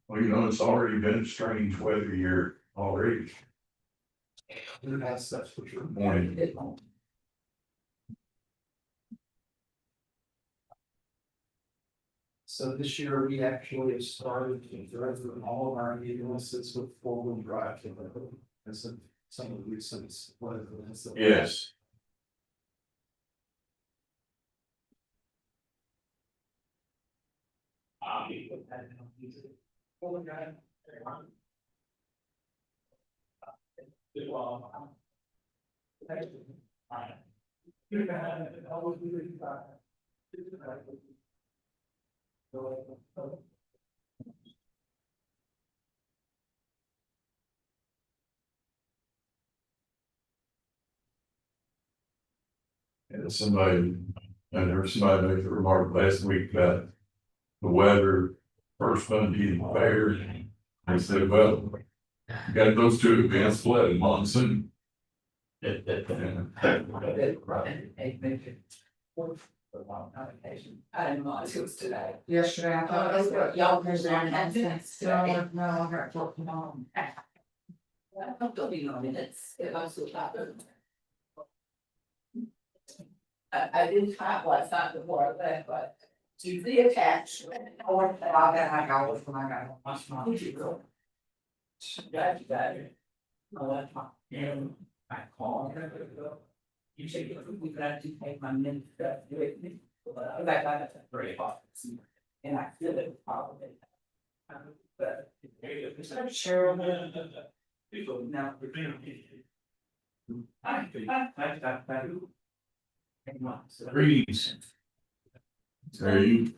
Well, it's already been a strange weather year already. That's for sure. Morning. So this year we actually have started to drive through all of our ambulances with four-wheel drive. As of some of the recent weather events. Yes. And I heard somebody make the remark last week about the weather, first Monday in the fair. They said, well, you got those two events, flood and monsoon. I didn't know it was today. Yesterday, I thought it was what Y'all was was on on that that. fence No, today. no, I heard talking on. Don't be on it, it was so happened. I didn't type last night before I left, but to the attachment. I went to all that, I got it when I got it. Did you go? Got it. No, that's fine. And I called her. You said we got to take my men's stuff with me. I got that at 3 o'clock. And I feel it probably. But. Cheryl. No. Greetings. How are you?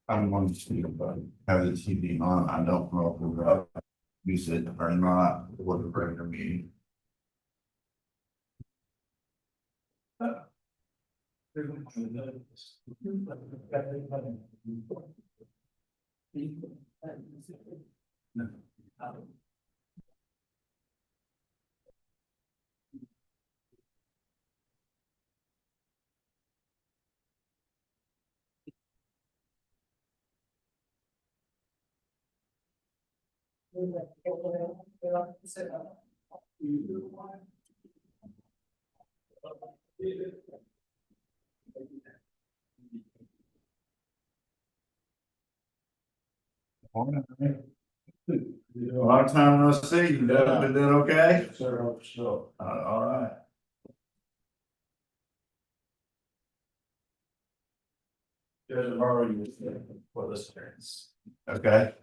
I'm going to speak about have the TV on. I don't know if we're use it or not for the regular meeting. A lot of time no see. You been doing okay? Sure. All right. There's a already for this parents. Okay.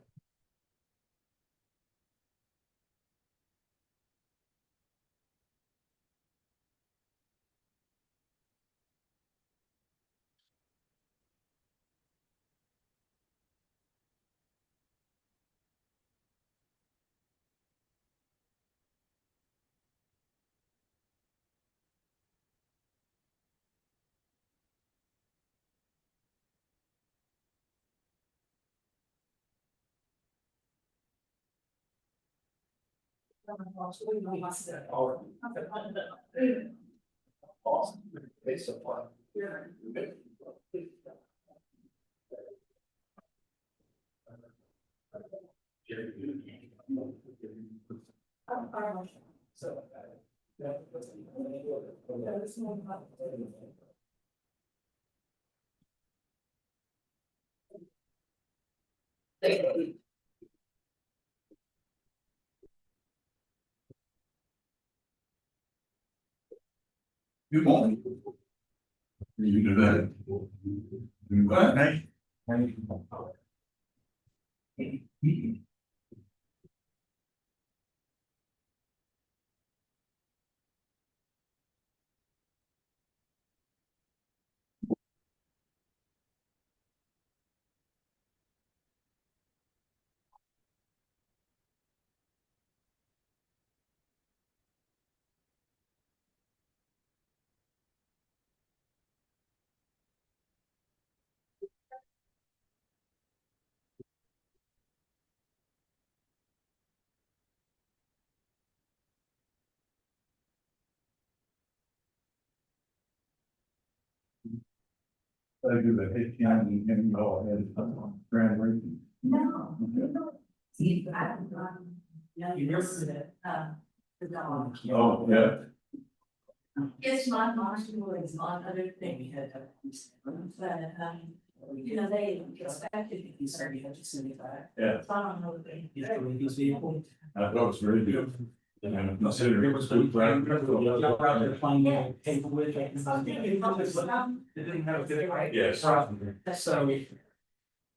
Based upon. So. Good morning. You do that. Do what? Hey. I do the hit county and go ahead Grand Rapids. No. See, I don't know. Yeah, You never did it. The dog. Oh, yeah. It's my mom's was on other thing we had to. But, you know, they expected to be starting to send it back. Yeah. So I don't know if they. You know, these people. I thought it was very good. And considering it was good. Y'all out there playing the table with it. They didn't have a good. Yes. So.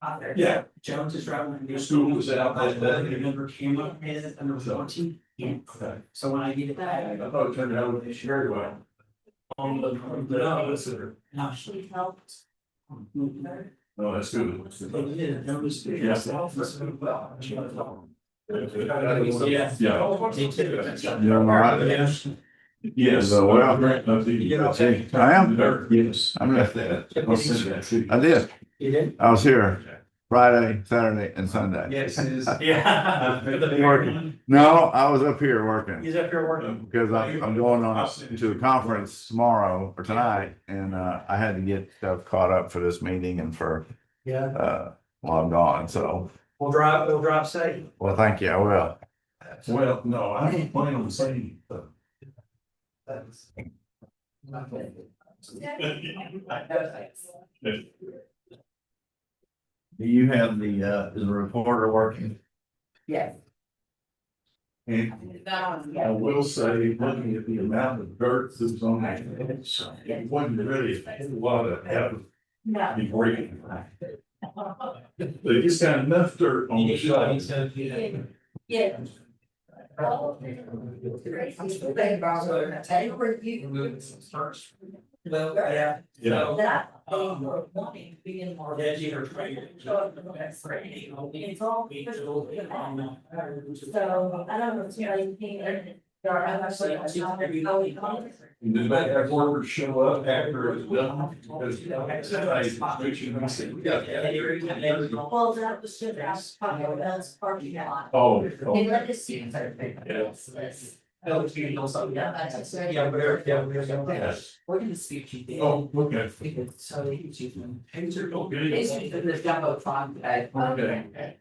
Out there. Yeah. Jones is driving. The school was out that day. Remember camera and there was one team. Okay. So when I get it back. I thought it turned out very well. On the. Now she helped. Oh, that's good. But yeah, that was. Yes. Yeah. Yeah. Me too. You all right? Yes. Yes. So, well, I am. Yes. I'm not that. I'll send that to you. I did. You did? I was here Friday, Saturday and Sunday. Yes, it is. Yeah. Working. No, I was up here working He's up here working. because I'm going on to a conference tomorrow or tonight and I had to get stuff caught up for this meeting and for Yeah. while I'm gone. So, We'll drive safe. well, thank you. I will. Well, no, I don't plan on saying. Do you have is the reporter working? Yes. And I will say, looking at the amount of dirt that's on that, it wasn't really a lot of effort No. to be breaking. They just got enough dirt on the side. Yeah. Well, yeah. Yeah. That they were wanting to be in more. Yeah, you heard right. It's all. So I don't know if somebody came in. Did they have workers show up after it's done? Because somebody's switching, I said, we got that. Well, that was just asked, that's parking lot. Oh. And let us see. Yes. Yeah, Yes. we're gonna speak to you. Oh, okay. So they can see them. Basically, the jumbotron today. Okay.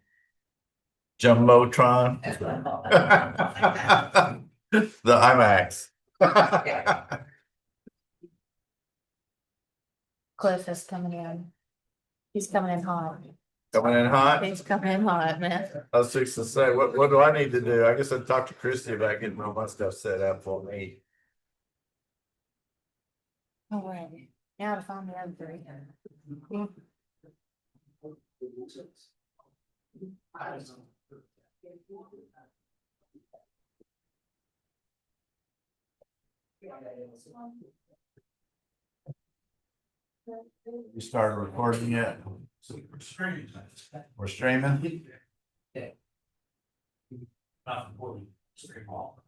Jumbotron. That's what I thought. The IMAX. Cliff is coming in. He's coming in hot. Coming in hot. He's coming in hot, man. I was fixing to say, what do I need to do? I guess I'd talk to Christie about getting all my stuff set up for me. All right. Now to find the other three. You started recording yet? We're streaming? Not important. Stream all.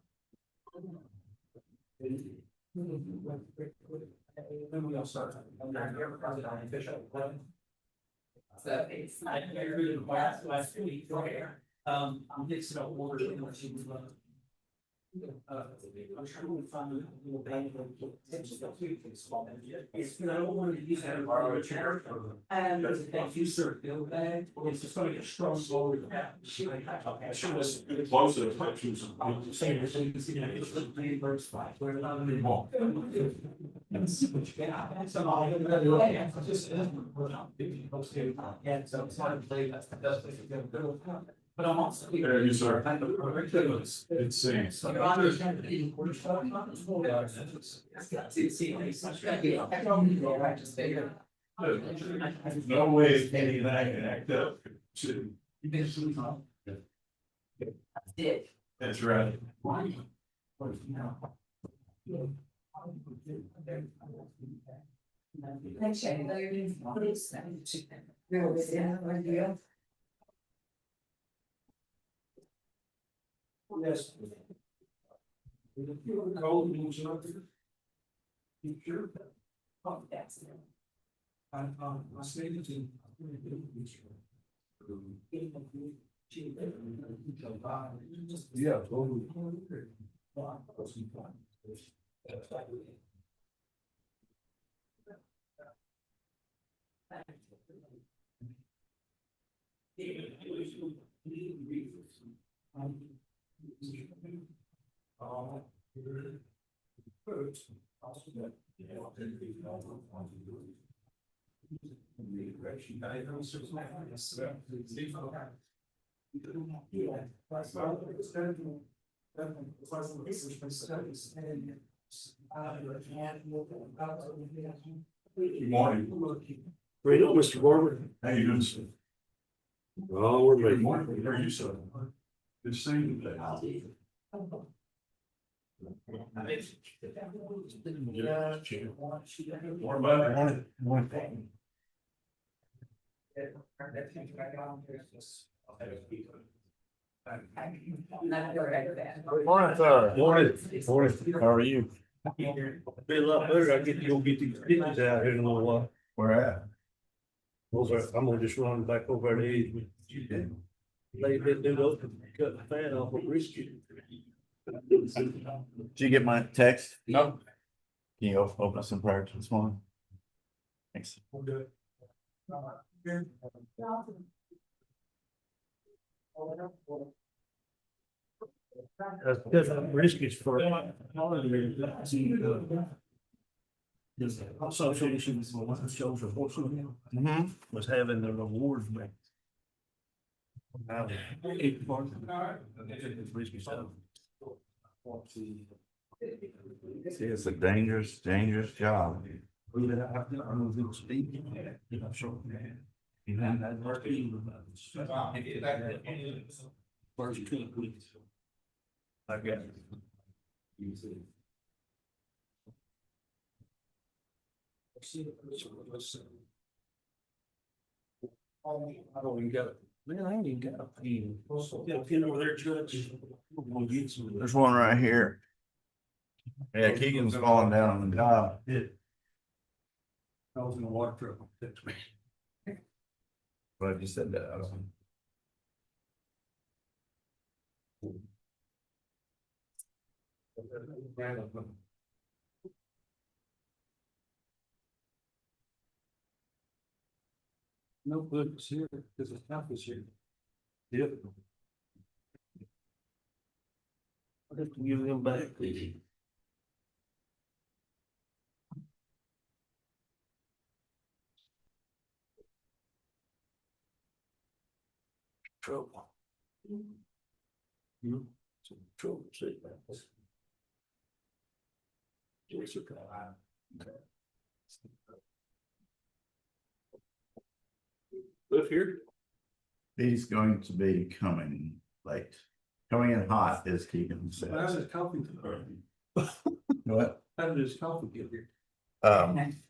Then we all start. So it's I really last week, I'm fixing to order. I'm trying to find a little band. It's, I don't want to use that borrow a chair. Thank you, sir, bill bag, it's just gonna get strong slowly. I should have Close to the pictures. saying this, so you can see that it's the green bird spot, where it's not anymore. And see what you get. So I'll get ready. Yeah, so just, yeah, so it's not a play, that's the best place to go. But I'm also. Yeah, you, sir. It's saying. So you understand the important stuff. No way any of that can act up. Should- That's right. Yes. Cold news up there. You sure? Oh, that's. I stated to. Yeah. Good morning. Read it, Mr. Barber. How you doing, sir? Oh, we're Good ready. morning. How are you, sir? Good to see you today. What about it? Morning, sir. Morning. Morning. How are you? Be a lot better. I get to go get these stitches out here in a little while. Where at? I'm gonna just run back over to East. They do those, cut the fat off of brisket. Did you get my text? No. Can you open us in prayer this morning? Thanks. That's briskets for. Association shows of horsemen was having their awards back. See, it's a dangerous job. First 2 weeks. I got it. I don't even got it. Man, I ain't even got a pen. Get a pen over there, Judge. We'll get some. There's one right here. Yeah, Keegan's falling down on the job. I was in a water truck. That's me. Glad you said that. No good is here, because the top is here. Yep. I have to give them back. Trouble. Some trouble, see. Jessica. Live here? He's going to be coming late. Coming in hot, as Keegan How's says. his coffee? What? How did his coffee get here?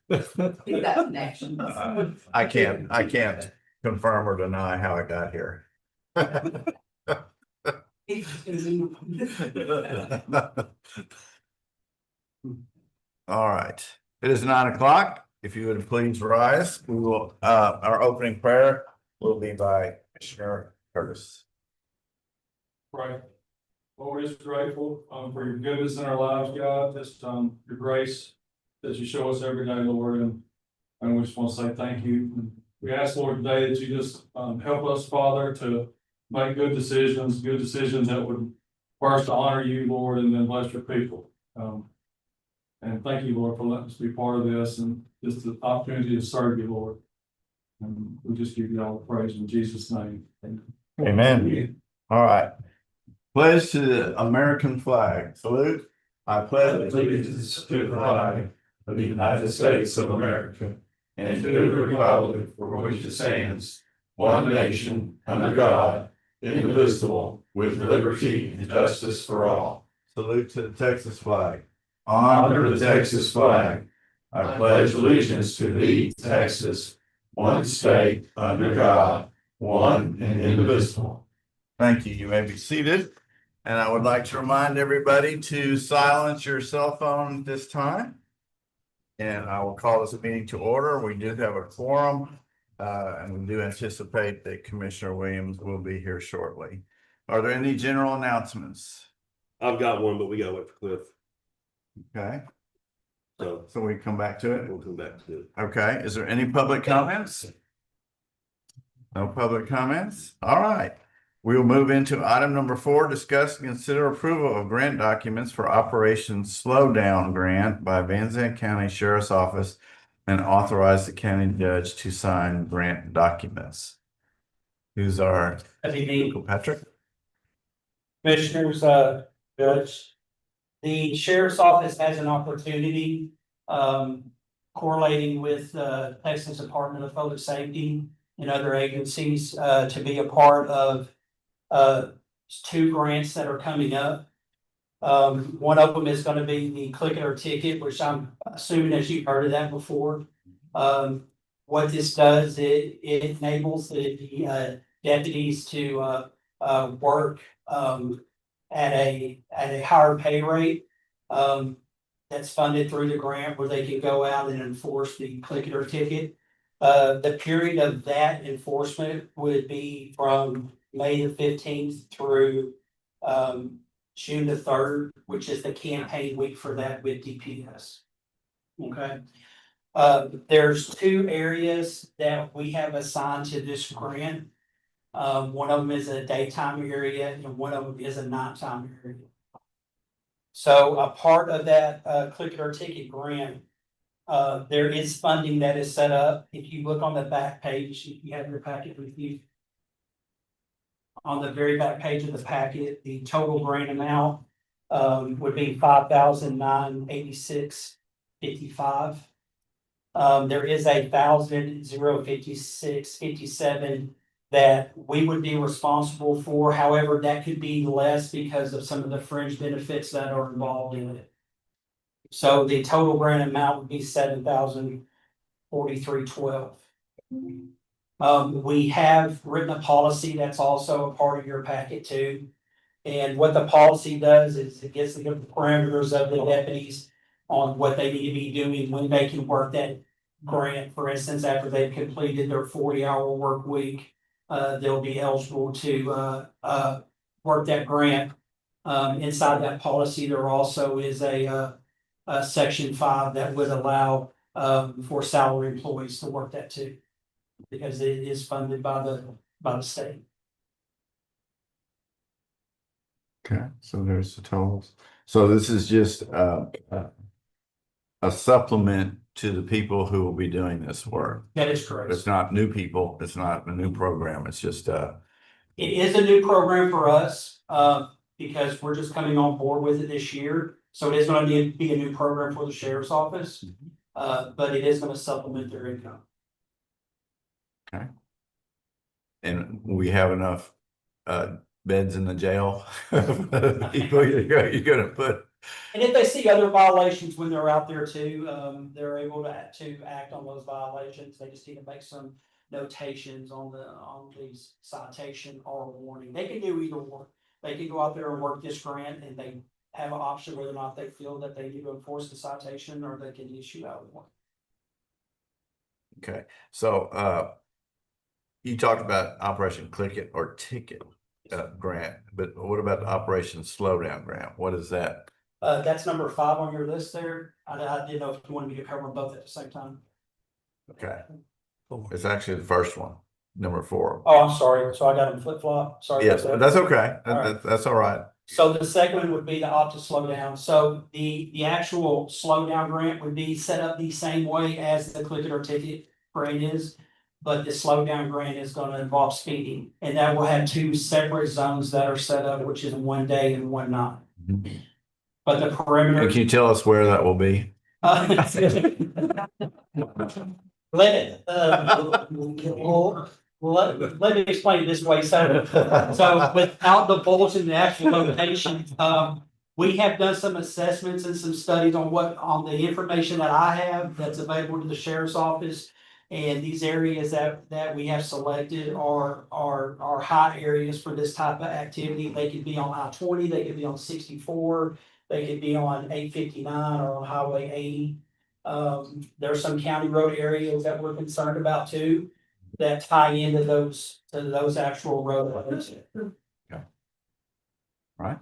He's got connections. I can't confirm or deny how it got here. All right, it is 9 o'clock. If you would please rise, we will, our opening prayer will be by Commissioner Curtis. Right. Lord, we're just grateful for your goodness in our lives, God, just your grace that you show us every day, Lord, and we just want to say thank you. We ask, Lord, today that you just help us, Father, to make good decisions that would first honor you, Lord, and then bless your people. And thank you, Lord, for letting us be part of this and just the opportunity to serve you, Lord. And we just give you all the praise in Jesus' name. Amen. All right. Pledge to the American flag. Salute. I pledge Allegiance to the flag of the United States of America and to the republic for which it stands, one nation, under God, indivisible, with liberty and justice for all. Salute to the Texas flag. Under the Texas flag, I pledge allegiance to thee, Texas, one state, under God, one and indivisible. Thank you. You may be seated. And I would like to remind everybody to silence your cell phone at this time. And I will call this meeting to order. We do have a quorum, and we do anticipate that Commissioner Williams will be here shortly. Are there any general announcements? I've got one, but we gotta wait for Cliff. Okay. So So we come back to it. we'll come back to it. Okay, is there any public comments? No public comments? All right. We'll move into item number 4, discuss and consider approval of grant documents for Operation Slowdown Grant by Van Zandt County Sheriff's Office and authorize the county judge to sign grant documents. Who's our Evening, Patrick? Commissioners, Judge. The Sheriff's Office has an opportunity, correlating with, Texas Department of Public Safety and other agencies, to be a part of, 2 grants that are coming up. One of them is gonna be the Click It or Ticket, which I'm assuming as you've heard of that before. What this does, it enables the deputies to work at a higher pay rate. That's funded through the grant where they can go out and enforce the Click It or Ticket. The period of that enforcement would be from May the 15th through June the 3rd, which is the campaign week for that with DPS. Okay. There's 2 areas that we have assigned to this grant. One of them is a daytime area and one of them is a nighttime area. So a part of that Click It or Ticket grant, there is funding that is set up. If you look on the back page, if you have your packet with you. On the very back page of the packet, the total grant amount would be $5,986.55. There is $1,056.57 that we would be responsible for. However, that could be less because of some of the fringe benefits that are involved in it. So the total grant amount would be $7,043.12. We have written a policy that's also a part of your packet too. And what the policy does is it gives the parameters of the deputies on what they need to be doing when they can work that grant. For instance, after they've completed their 40-hour work week, they'll be eligible to work that grant. Inside that policy, there also is a section 5 that would allow for salary employees to work that too, because it is funded by the state. Okay, so there's the totals. So this is just a supplement to the people who will be doing this work. That is correct. It's not new people. It's not a new program. It's just It is a new program for us, because we're just coming on board with it this year. So it is going to be a new program for the sheriff's office, but it is going to supplement their income. okay. And we have enough beds in the jail. People you're gonna put. And if they see other violations when they're out there too, they're able to act on those violations. They just need to make some notations on these citation or warning. They can do either one. They can go out there and work this grant and they have an option whether or not they feel that they need to enforce the citation or they can issue out one. Okay, so you talked about Operation Click It or Ticket grant, but what about the Operation Slowdown grant? What is that? That's number 5 on your list there. I didn't know if you wanted me to cover them both at the same time. Okay, it's actually the first one, number 4. Oh, I'm sorry. So I got them flip flop. Sorry. Yes, about that. that's okay. All right. That's all right. So the second one would be the opt to slow down. So the actual slowdown grant would be set up the same way as the Click It or Ticket grant is. But the slowdown grant is going to involve speeding, and that will have 2 separate zones that are set up, which is one day and one night. But the perimeter. Can you tell us where that will be? Let me explain it this way. So without divulging the actual location, we have done some assessments and some studies on the information that I have that's available to the sheriff's office. And these areas that we have selected are high areas for this type of activity. They could be on I-20, they could be on 64, they could be on 859 or on Highway 80. There are some county road areas that we're concerned about too, that tie into those actual roadways. Right.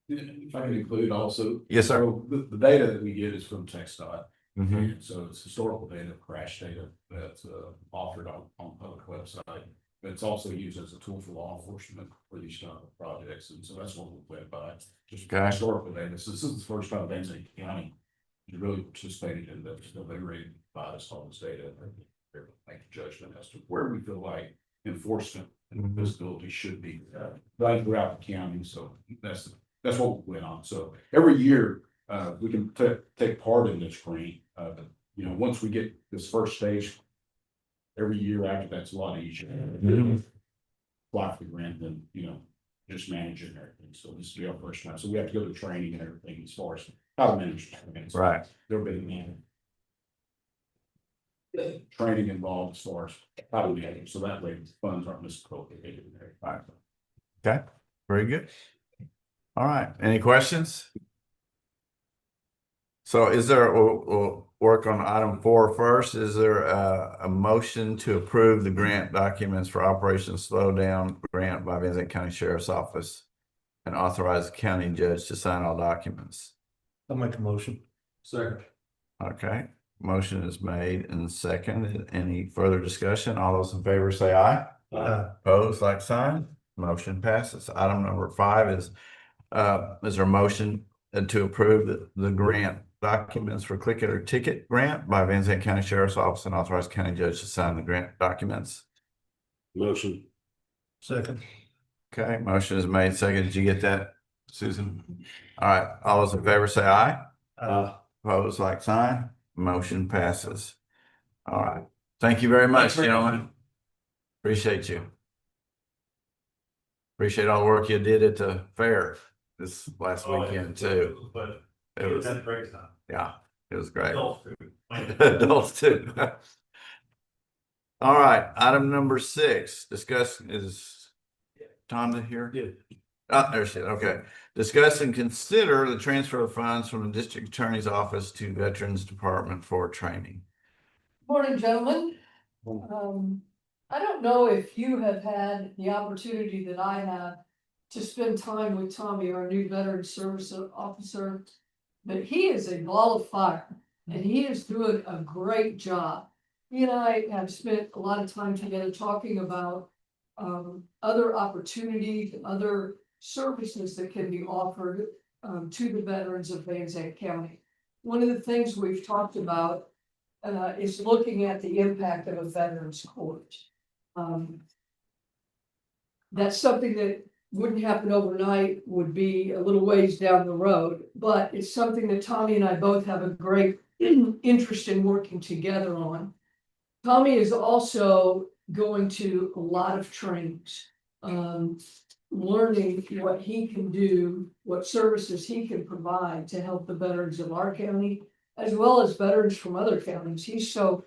If I can include also. Yes, sir. So the data that we get is from TxDOT. Mhm. So it's historical data, crash data that's offered on public website. But it's also used as a tool for law enforcement for these type of projects. And so that's what we went by, just Okay. historical data. So this is the first time Van Zandt County has really participated in this. So they ready to provide us all this data. They're make a judgment as to where we feel like enforcement and visibility should be done throughout the county. So that's what we went on. So every year, we can take part in this grant. Once we get this first stage, every year after that's a lot easier. Apply for the grant than, just managing everything. So this will be our first time. So we have to go to training and everything as far as how to manage. Right. There'll be training involved as far as how to manage. So that way funds aren't misappropriated in there. Right. Okay, very good. All right, any questions? So is there, we'll work on item 4 first. Is there a motion to approve the grant documents for Operation Slowdown Grant by Van Zandt County Sheriff's Office and authorize the county judge to sign all documents? I'll make a motion. Second. Okay, motion is made and seconded. Any further discussion? All those in favor say aye. Opposed, like sign. Motion passes. Item number 5 is there a motion to approve the grant documents for Click It or Ticket grant by Van Zandt County Sheriff's Office and authorize county judge to sign the grant documents? Motion. Second. Okay, motion is made. Second. Did you get that, Susan? All right. All those in favor say aye. Opposed, like sign. Motion passes. All right. Thank you very much, gentlemen. Appreciate you. Appreciate all the work you did at the fair this last weekend too. But It was, a great time. yeah, it was great. Adults too. All right, item number 6, discuss, is Tonda here? Yeah. There she is, okay. Discuss and consider the transfer of funds from the district attorney's office to Veterans Department for training. Morning, gentlemen. I don't know if you have had the opportunity that I have to spend time with Tommy, our new veteran service officer, but he is a ball of fire and he is doing a great job. He and I have spent a lot of time together talking about other opportunities, other services that can be offered to the veterans of Van Zandt County. One of the things we've talked about is looking at the impact of a veterans court. That's something that wouldn't happen overnight, would be a little ways down the road, but it's something that Tommy and I both have a great interest in working together on. Tommy is also going to a lot of trainings, learning what he can do, what services he can provide to help the veterans of our county, as well as veterans from other counties. He's so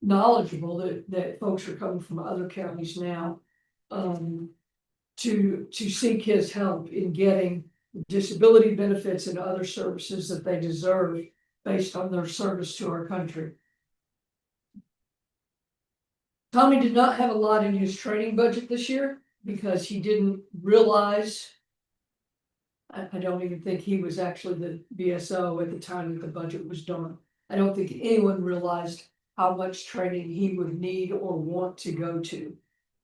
knowledgeable that folks are coming from other counties now to seek his help in getting disability benefits and other services that they deserve based on their service to our country. Tommy did not have a lot in his training budget this year because he didn't realize, I don't even think he was actually the VSO at the time that the budget was done. I don't think anyone realized how much training he would need or want to go to.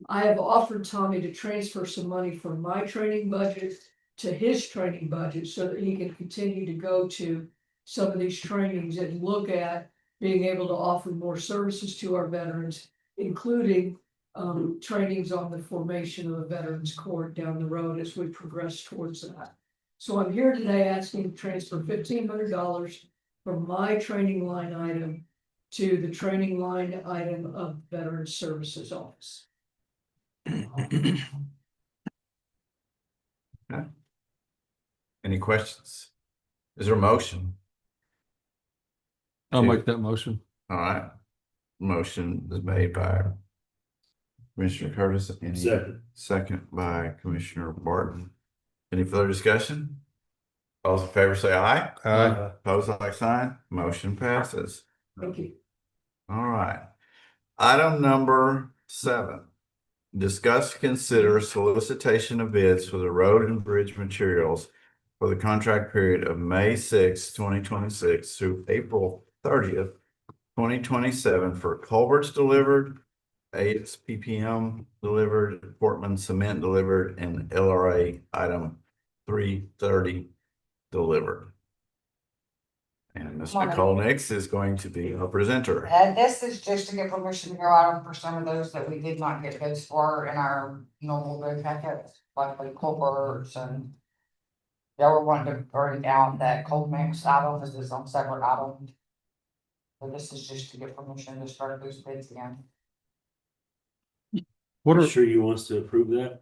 I have offered Tommy to transfer some money from my training budget to his training budget so that he can continue to go to some of these trainings and look at being able to offer more services to our veterans, including trainings on the formation of a veterans court down the road as we progress towards that. So I'm here today asking to transfer $1,500 from my training line item to the training line item of Veterans Services Office. Okay. Any questions? Is there a motion? I'll make that motion. All right. Motion is made by Commissioner Curtis. Any second by Commissioner Barton. Any further discussion? All those in favor say aye. Aye. Opposed, like sign. Motion passes. Thank you. All right. Item number 7. discuss, consider solicitation of bids for the road and bridge materials for the contract period of May 6, 2026 through April 30th, 2027 for culverts delivered, ASPPM delivered, Portland cement delivered, and LRA item 330 delivered. And Ms. Nicole Nix is going to be a presenter. And this is just to get permission to go out for some of those that we did not get bids for in our normal bid packets, like the culverts and. They were wanting to bring down that cold mix item, this is on separate item. So this is just to get permission to start those bids again. What are sure you want us to approve that?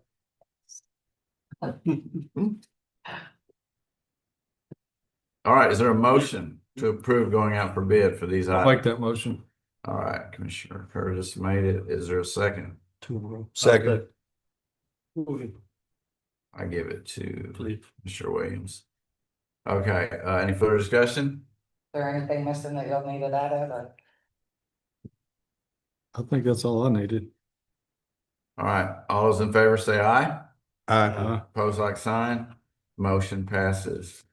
All right, is there a motion to approve going out for bid for these I'll items? make that motion. All right, Commissioner Curtis made it. Is there a second? Second. I give it to Please. Mr. Williams. Okay, any further discussion? Is there anything missing that you'll need it added or? I think that's all I needed. All right, all those in favor say aye. Aye. Pose like sign. Motion passes.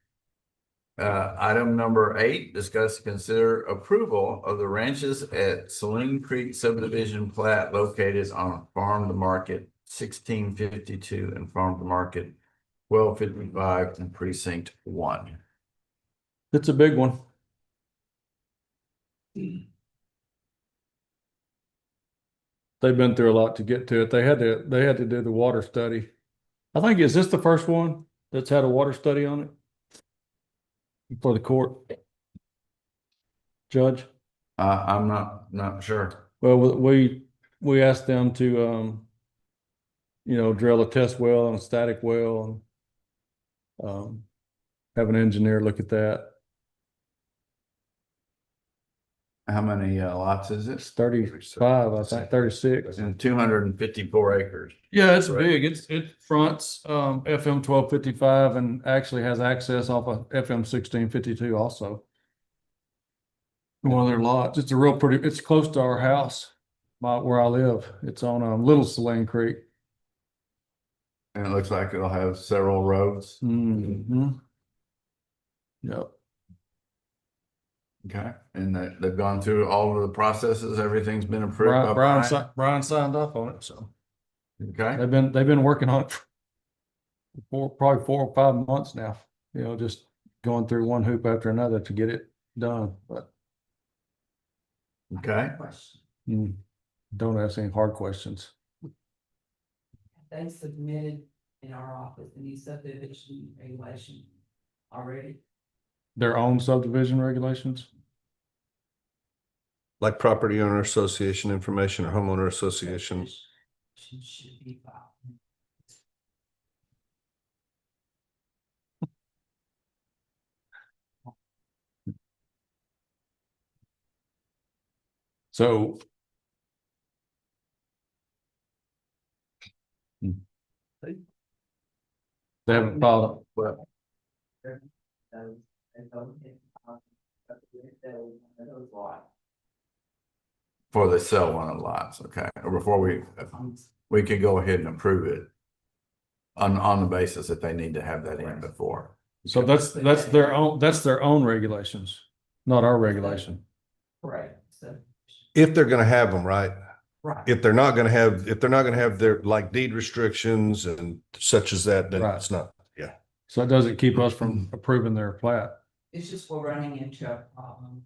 Item number 8, discuss and consider approval of the ranches at Saloon Creek subdivision plat located on Farm to Market 1652 and Farm to Market 1255 in Precinct 1. It's a big one. They've been through a lot to get to it. They had to do the water study. I think, is this the first one that's had a water study on it? For the court? Judge? I'm not sure. Well, we asked them to, drill a test well and a static well and have an engineer look at that. How many lots is it? It's 35, I think, 36. And 254 acres. Yeah, it's big. It fronts FM 1255 and actually has access off of FM 1652 also. One of their lots. It's a real pretty, it's close to our house, where I live. It's on Little Saline Creek. And it looks like it'll have several roads. Mm-hmm. Yep. Okay, and they've gone through all of the processes, everything's been approved by Brian? Brian signed up on it, so. Okay, They've been working on it for probably 4 or 5 months now, just going through one hoop after another to get it done, but okay. don't ask any hard questions. They submitted in our office any subdivision regulation already. Their own subdivision regulations? Like property owner association information or homeowner association. Should be filed. So. They haven't filed, Well, for the sell one of the lots, okay, or before we could go ahead and approve it on the basis that they need to have that in before. so that's their own regulations, not our regulation. Right, so. If they're gonna have them, right? Right. If they're not gonna have their like deed restrictions and such as that, then Right. it's not, yeah. So it doesn't keep us from approving their plat. It's just we're running into a problem.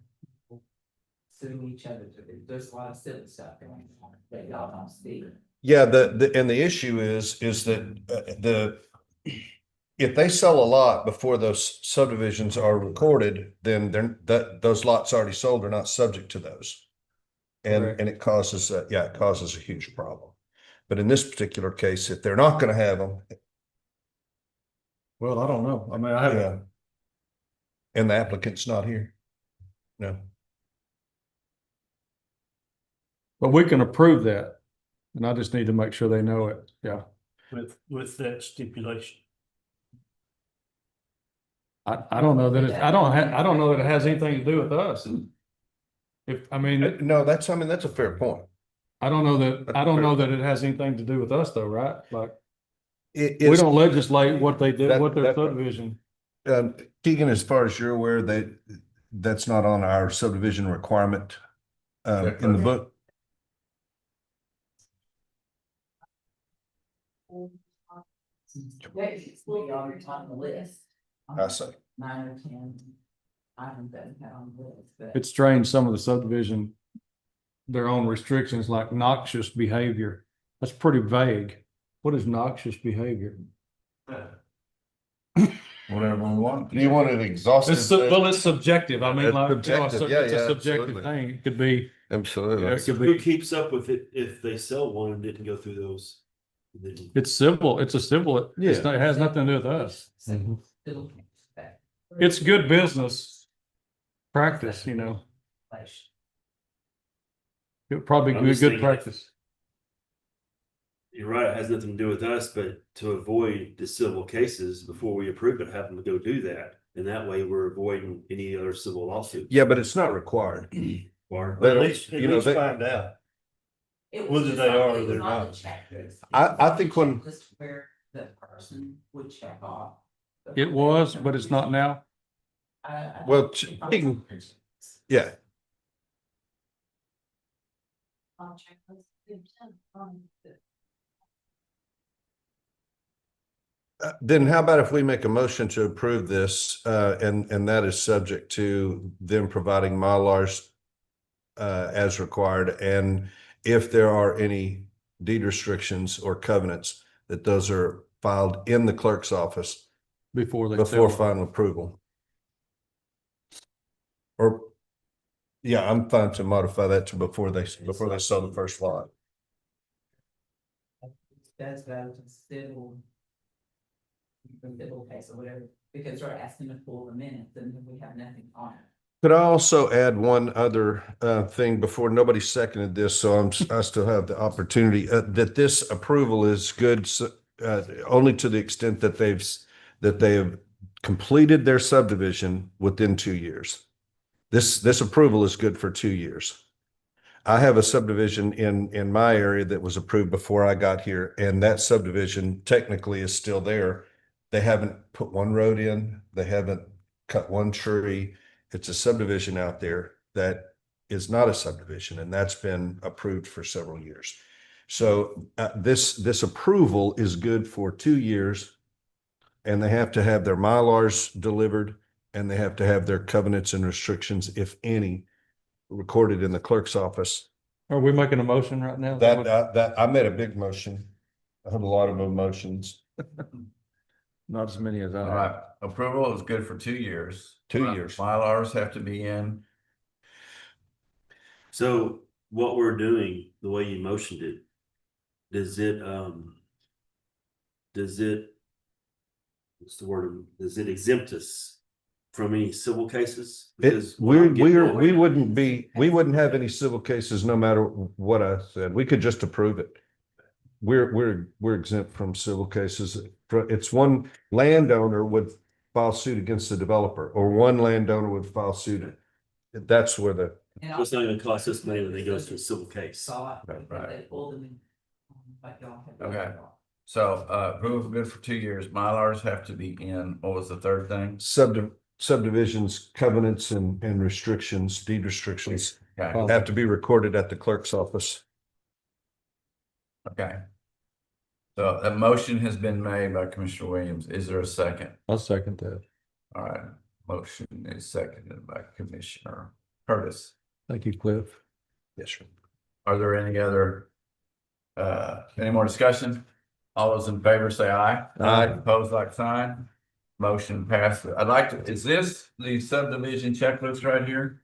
Suing each other, there's a lot of silly stuff going on that y'all don't see. Yeah, and the issue is that if they sell a lot before those subdivisions are recorded, then those lots already sold are not subject to those. And Correct. it causes it causes a huge problem. But in this particular case, if they're not gonna have them, Well, I don't know. I mean, I haven't. yeah. And the applicant's not here. No. But we can approve that, and I just need to make sure they know it, yeah. With that stipulation. I don't know that I don't know that it has anything to do with us. No, that's a fair point. I don't know that it has anything to do with us though, right? Like, It, we it's, don't legislate what they did, That- what their that- subdivision. Keegan, as far as you're aware, that's not on our subdivision requirement, in the book. We are on the list. I see. 9 or 10 items that we had on the list, but. It's strange, some of the subdivision, their own restrictions like noxious behavior. That's pretty vague. What is noxious behavior? Whatever we want. Do you want an exhaustive? It's subjective. I mean, It's like, subjective. Yeah, it's a yeah, subjective absolutely. thing. It could be, Absolutely. it could Who be, keeps up with it if they sell one and didn't go through those? it's civil. It's a civil, it has nothing to do with us. It's good business practice, you know. It'd probably I'm be just good thinking- practice. You're right, it has nothing to do with us, but to avoid the civil cases before we approve it, have them go do that. And that way we're avoiding any other civil lawsuits. Yeah, but it's not required. Or- They don't- At least find out. Whether they are or they're not. I think when- Where the person would check off. It was, but it's not now. Well, yeah, then how about if we make a motion to approve this, and that is subject to them providing Mylars as required, and if there are any deed restrictions or covenants, that those are filed in the clerk's office Before they. before sell. final approval. Or, yeah, I'm fine to modify that to before they sell the first lot. That's better than civil. Civil case or whatever, because we're asking to pull the minutes and then we have nothing on it. Could I also add one other thing before nobody seconded this, so I still have the opportunity, that this approval is good only to the extent that they have completed their subdivision within 2 years. This approval is good for 2 years. I have a subdivision in my area that was approved before I got here, and that subdivision technically is still there. They haven't put one road in, they haven't cut one tree. It's a subdivision out there that is not a subdivision, and that's been approved for several years. So this approval is good for 2 years, and they have to have their Mylars delivered, and they have to have their covenants and restrictions, if any, recorded in the clerk's office. Are we making a motion right now? That I made a big motion. I had a lot of emotions. Not as many as I All have. right, approval is good for 2 years. 2 years. Mylars have to be in. So what we're doing, the way you motioned it, does it, what's the word, does it exempt us from any civil cases? Because what I'm getting at- We wouldn't have any civil cases no matter what I said. We could just approve it. We're exempt from civil cases. It's one landowner would file suit against the developer, or one landowner would file suit. That's where the, So it's not gonna cost us money when it goes to a civil case. Saw it. Right. They pulled them in. Like y'all have. Okay. So, approval is good for 2 years. Mylars have to be in. What was the third thing? subdivisions, covenants and restrictions, deed restrictions Okay, have to be recorded at the clerk's office. okay. So a motion has been made by Commissioner Williams. Is there a second? I'll second that. All right, motion is seconded by Commissioner Curtis. Thank you, Cliff. Yes, sir. Are there any more discussion? All those in favor say aye. Aye. Opposed, like sign. Motion passed. I'd like to, is this the subdivision checklist right here?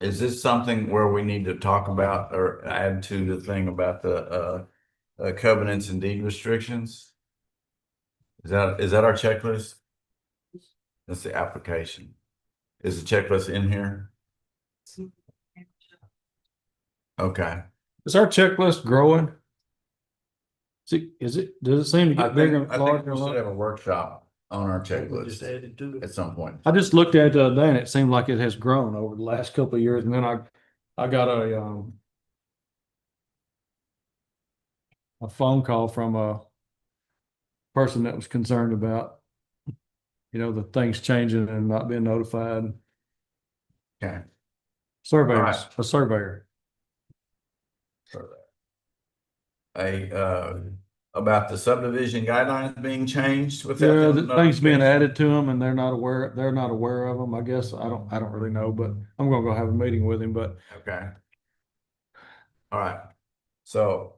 Is this something where we need to talk about or add to the thing about the covenants and deed restrictions? Is that our checklist? That's the application. Is the checklist in here? Okay. Is our checklist growing? Does it seem to I get bigger think, and larger? we and should have larger? a workshop on our Just checklist added to it. at some point. I just looked at it the other day and it seemed like it has grown over the last couple of years, and then I got a phone call from a person that was concerned about, the things changing and not being notified. Okay. Surveyors, a surveyor. About the subdivision guidelines being changed with that. Yeah, the things being added to them and they're not aware of them, I guess. I don't really know, but I'm gonna go have a meeting with him, but Okay. All right. So,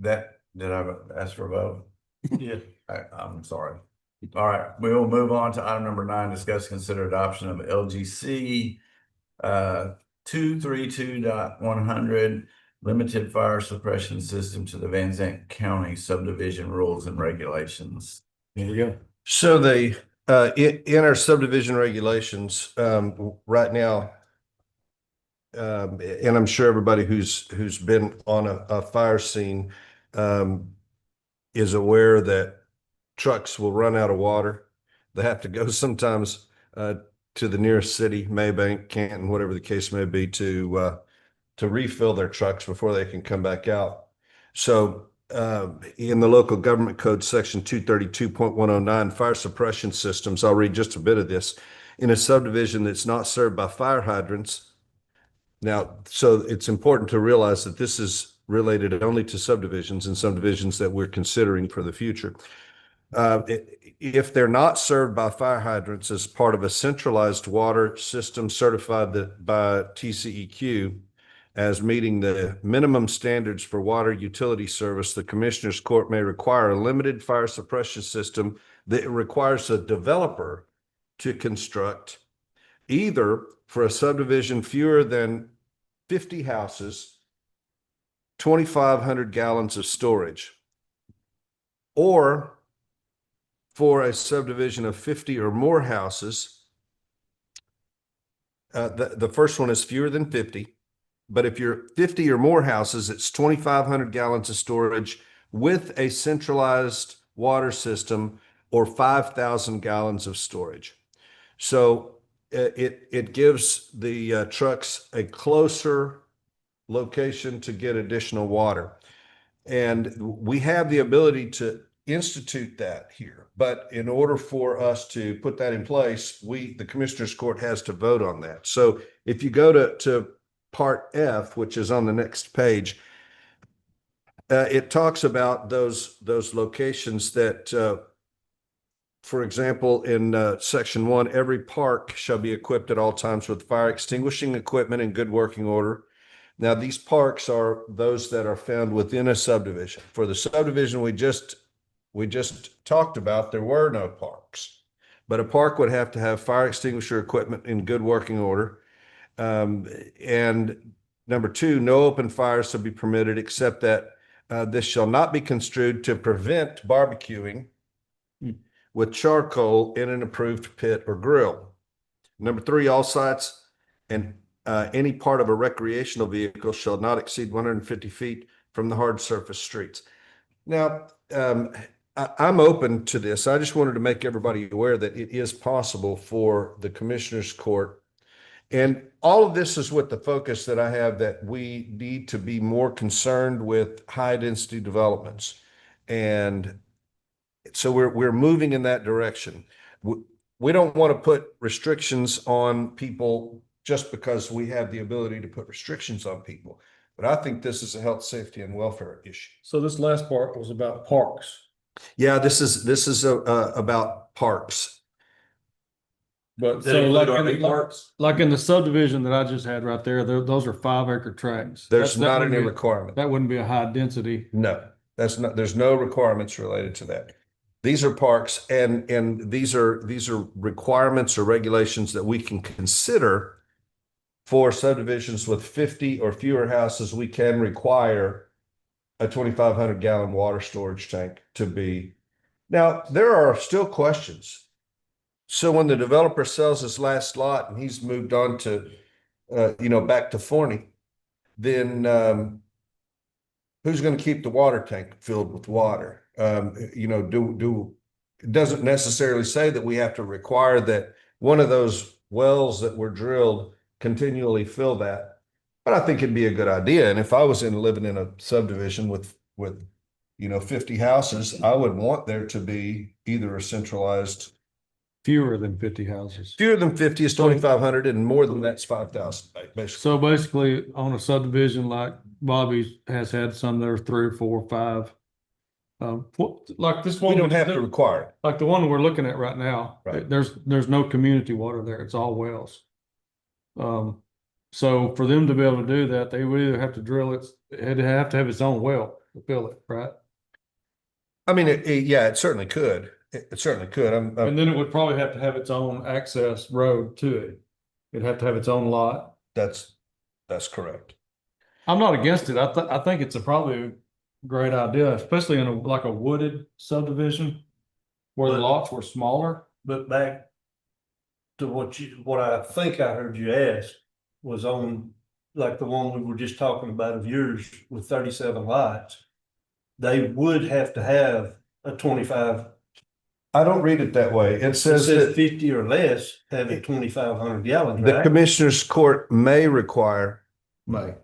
did I ask for a vote? yeah. I'm sorry. All right, we will move on to item number 9, discuss, consider adoption of LGC 232.100 limited fire suppression system to the Van Zandt County subdivision rules and regulations. Here we go. So they, in our subdivision regulations, right now, and I'm sure everybody who's been on a fire scene, is aware that trucks will run out of water. They have to go sometimes, to the nearest city, Maybank, Canton, whatever the case may be, to refill their trucks before they can come back out. So, in the local government code, section 232.109, fire suppression systems, I'll read just a bit of this. In a subdivision that's not served by fire hydrants. Now, so it's important to realize that this is related only to subdivisions and subdivisions that we're considering for the future. If they're not served by fire hydrants as part of a centralized water system certified by TCEQ as meeting the minimum standards for water utility service, the Commissioners Court may require a limited fire suppression system that requires a developer to construct, either for a subdivision fewer than 50 houses, 2,500 gallons of storage, or for a subdivision of 50 or more houses. The first one is fewer than 50, but if you're 50 or more houses, it's 2,500 gallons of storage with a centralized water system or 5,000 gallons of storage. So it gives the trucks a closer location to get additional water. And we have the ability to institute that here. But in order for us to put that in place, the Commissioners Court has to vote on that. So if you go to Part F, which is on the next page, it talks about those locations that, for example, in Section 1, every park shall be equipped at all times with fire extinguishing equipment in good working order. Now, these parks are those that are found within a subdivision. For the subdivision we just talked about, there were no parks, but a park would have to have fire extinguisher equipment in good working order. And number 2, no open fires shall be permitted except that this shall not be construed to prevent barbecuing with charcoal in an approved pit or grill. Number 3, all sites and any part of a recreational vehicle shall not exceed 150 feet from the hard surface streets. Now, I'm open to this. I just wanted to make everybody aware that it is possible for the Commissioners Court. And all of this is with the focus that I have that we need to be more concerned with high density developments. And so we're moving in that direction. We don't want to put restrictions on people just because we have the ability to put restrictions on people. But I think this is a health, safety, and welfare issue. So this last part was about parks. Yeah, this is about parks. But Does that so include like RV parks? like in the subdivision that I just had right there, those are 5-acre tracts. There's That not wouldn't any be- requirement. That wouldn't be a high density. No, there's no requirements related to that. These are parks and these are requirements or regulations that we can consider for subdivisions with 50 or fewer houses. We can require a 2,500 gallon water storage tank to be. Now, there are still questions. So when the developer sells his last lot and he's moved on to, back to Forney, then who's going to keep the water tank filled with water? It doesn't necessarily say that we have to require that one of those wells that were drilled continually fill that. But I think it'd be a good idea. And if I was living in a subdivision with, you know, 50 houses, I would want there to be either a centralized. Fewer than 50 houses. Fewer than 50 is 2,500 and more than that's 5,000, basically. So basically, on a subdivision like Bobby has had some, there are 3 or 4 or 5. Like this one. We don't have to require it. Like the one we're looking at right now, Right. there's no community water there. It's all wells. So for them to be able to do that, they would either have to drill it, it'd have to have its own well to fill it, right? I mean, yeah, it certainly could. It certainly could. And then it would probably have to have its own access road to it. It'd have to have its own lot. That's correct. I'm not against it. I think it's probably a great idea, especially in like a wooded subdivision where the lots were smaller. But back to what I think I heard you ask was on, like the one we were just talking about of yours with 37 lots. They would have to have a 25. I don't read it that way. It says that 50 or less have a 2,500 gallon, the right? commissioner's court may require, But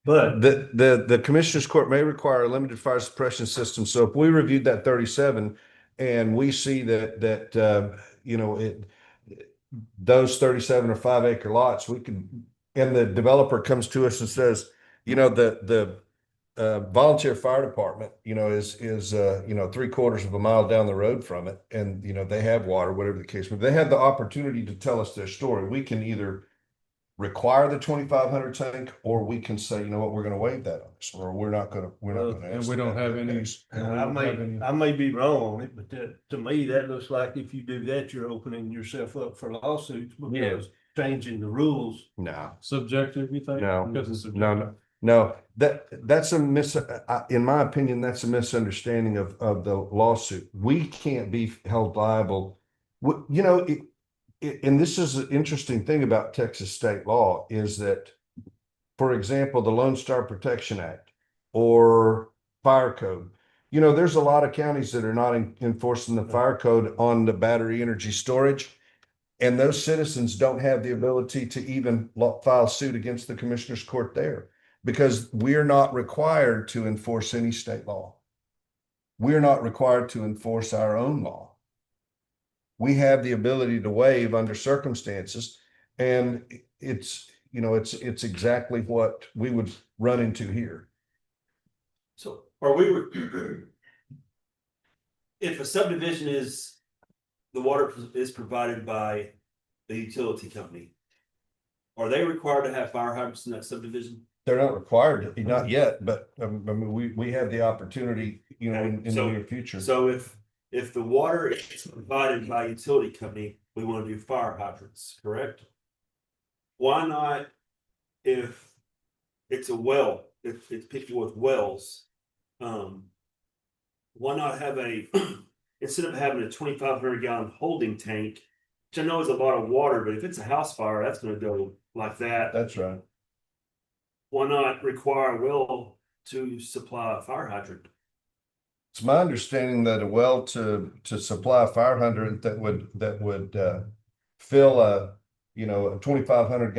the commissioner's court may require a limited fire suppression system. So if we reviewed that 37 and we see that you know, those 37 or 5 acre lots, we can, and the developer comes to us and says, you know, the volunteer fire department, you know, is you know, 3/4 of a mile down the road from it, and you know, they have water, whatever the case may be. They have the opportunity to tell us their story. We can either require the 2,500 tank, or we can say, you know what, we're going to waive that on us, or we're not going to. And we don't have any. I may be wrong on it, but to me, that looks like if you do that, you're opening yourself up for lawsuits because changing the rules. No. Subjective, you think? No. Because it's subjective. No, that's in my opinion, that's a misunderstanding of the lawsuit. We can't be held liable. You know, and this is an interesting thing about Texas state law is that, for example, the Lone Star Protection Act or fire code, you know, there's a lot of counties that are not enforcing the fire code on the battery energy storage. And those citizens don't have the ability to even file suit against the commissioner's court there, because we're not required to enforce any state law. We're not required to enforce our own law. We have the ability to waive under circumstances, and it's, you know, it's exactly what we would run into here. So are we, if a subdivision is, the water is provided by the utility company, are they required to have fire hydrants in that subdivision? They're not required to, not yet, but I mean, we have the opportunity, you know, in the near future. So if the water is provided by a utility company, we want to do fire hydrants, correct? Why not, if it's a well, if it's people with wells, why not have a, instead of having a 2,500 gallon holding tank, which I know is a lot of water, but if it's a house fire, that's going to go like that. That's right. Why not require a well to supply a fire hydrant? It's my understanding that a well to supply a fire hydrant that would fill a, you know, a 2,500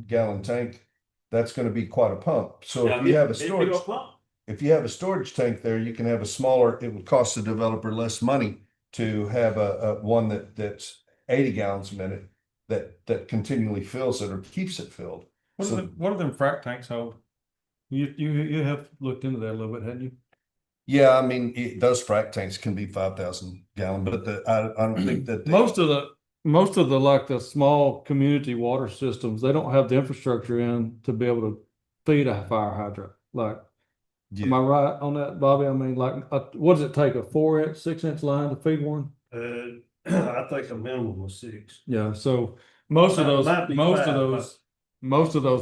gallon tank, that's going to be quite a pump. So Now, if you have a big storage, old pump. if you have a storage tank there, you can have a smaller. It would cost the developer less money to have a one that's 80 gallons a minute that continually fills it or keeps it filled. What are them frac tanks hold? You have looked into that a little bit, hadn't you? Yeah, I mean, those frac tanks can be 5,000 gallon, but I don't think that Most of the like the small community water systems, they don't have the infrastructure in to be able to feed a fire hydrant. Like, am I right on that, Bobby? I mean, like, what does it take, a 4-inch, 6-inch line to feed one? I think a minimum of 6. Yeah, so most of those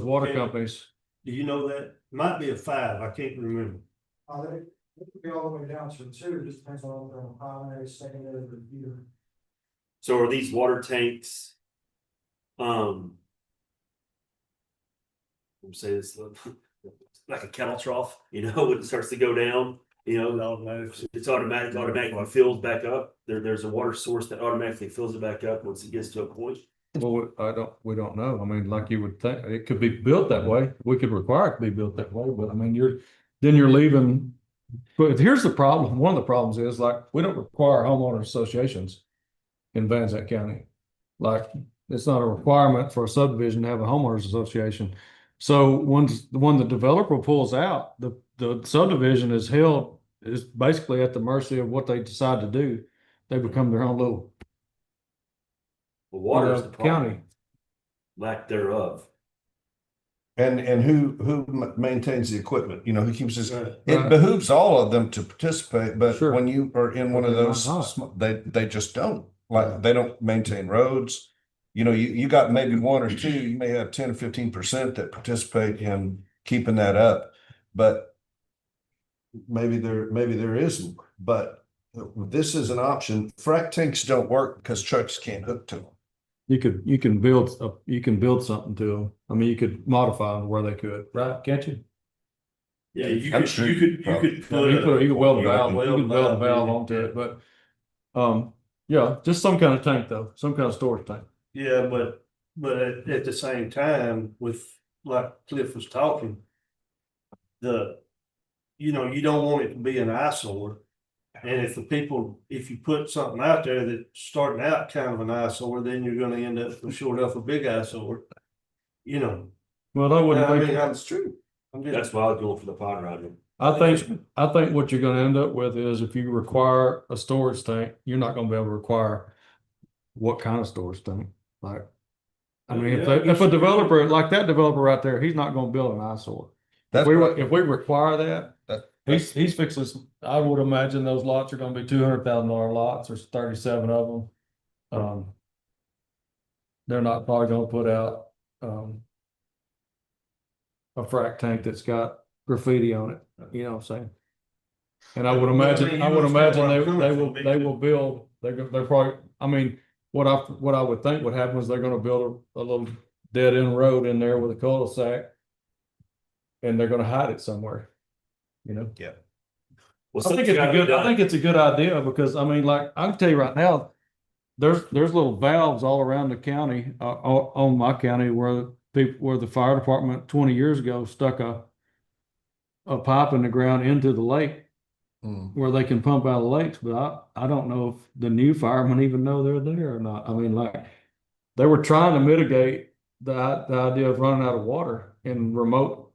water Okay. companies. Do you know that? Might be a 5. I can't remember. It could be all the way down to 2, just depends on the primary, secondary, review. So are these water tanks? I'm say this like a kettle trough, you know, when it starts to go down, you know, it's automatically fills back up. There's a water source that automatically fills it back up once it gets to a point. Well, we don't know. I mean, like you would think, it could be built that way. We could require it to be built that way, but I mean, then you're leaving. But here's the problem. One of the problems is like, we don't require homeowner associations in Van Zandt County. Like, it's not a requirement for a subdivision to have a homeowners association. So when the developer pulls out, the subdivision is basically at the mercy of what they decide to do. They become their own little The water is the county. problem, lack thereof. And who maintains the equipment, you know, who keeps this, Right. it behooves all of them to participate, but Sure. when you are in one of But they those, might not. they just don't. Like, they don't maintain roads. You know, you got maybe one or two, you may have 10 or 15% that participate in keeping that up. But maybe there isn't, but this is an option. Frac tanks don't work because trucks can't hook to them. You can build something to them. I mean, you could modify them where they could, right? Can't you? Yeah, I'm sure you probably- could put. You could weld a valve, weld you could weld a valve in. onto it, but, yeah, just some kind of tank though, some kind of storage tank. Yeah, but at the same time, with like Cliff was talking, you know, you don't want it to be an eyesore. And if you put something out there that's starting out kind of an eyesore, then you're gonna end up with short of a big eyesore. You know, Well, I wouldn't I mean, think, that's true. That's why I was going for the pod hydrant. I think what you're gonna end up with is if you require a storage tank, you're not gonna be able to require what kind of storage tank, like. I mean, if a developer, like that developer right there, he's not gonna build an eyesore. If we require that, he's fixing, I would imagine those lots are gonna be $200,000 lots, there's 37 of them. They're not probably gonna put out, a frac tank that's got graffiti on it, you know what I'm saying? And I would imagine they will build, they're probably, I mean, what I would think would happen is they're gonna build a little dead end road in there with a cul-de-sac. And they're gonna hide it somewhere, you know? Yeah. Well, I think it's a good idea because I mean, like, I can tell you right now, there's little valves all around the county, on my county where the fire department 20 years ago stuck a pipe in the ground into the lake where they can pump out of the lakes, but I don't know if the new firemen even know they're there or not. I mean, like, they were trying to mitigate the idea of running out of water in remote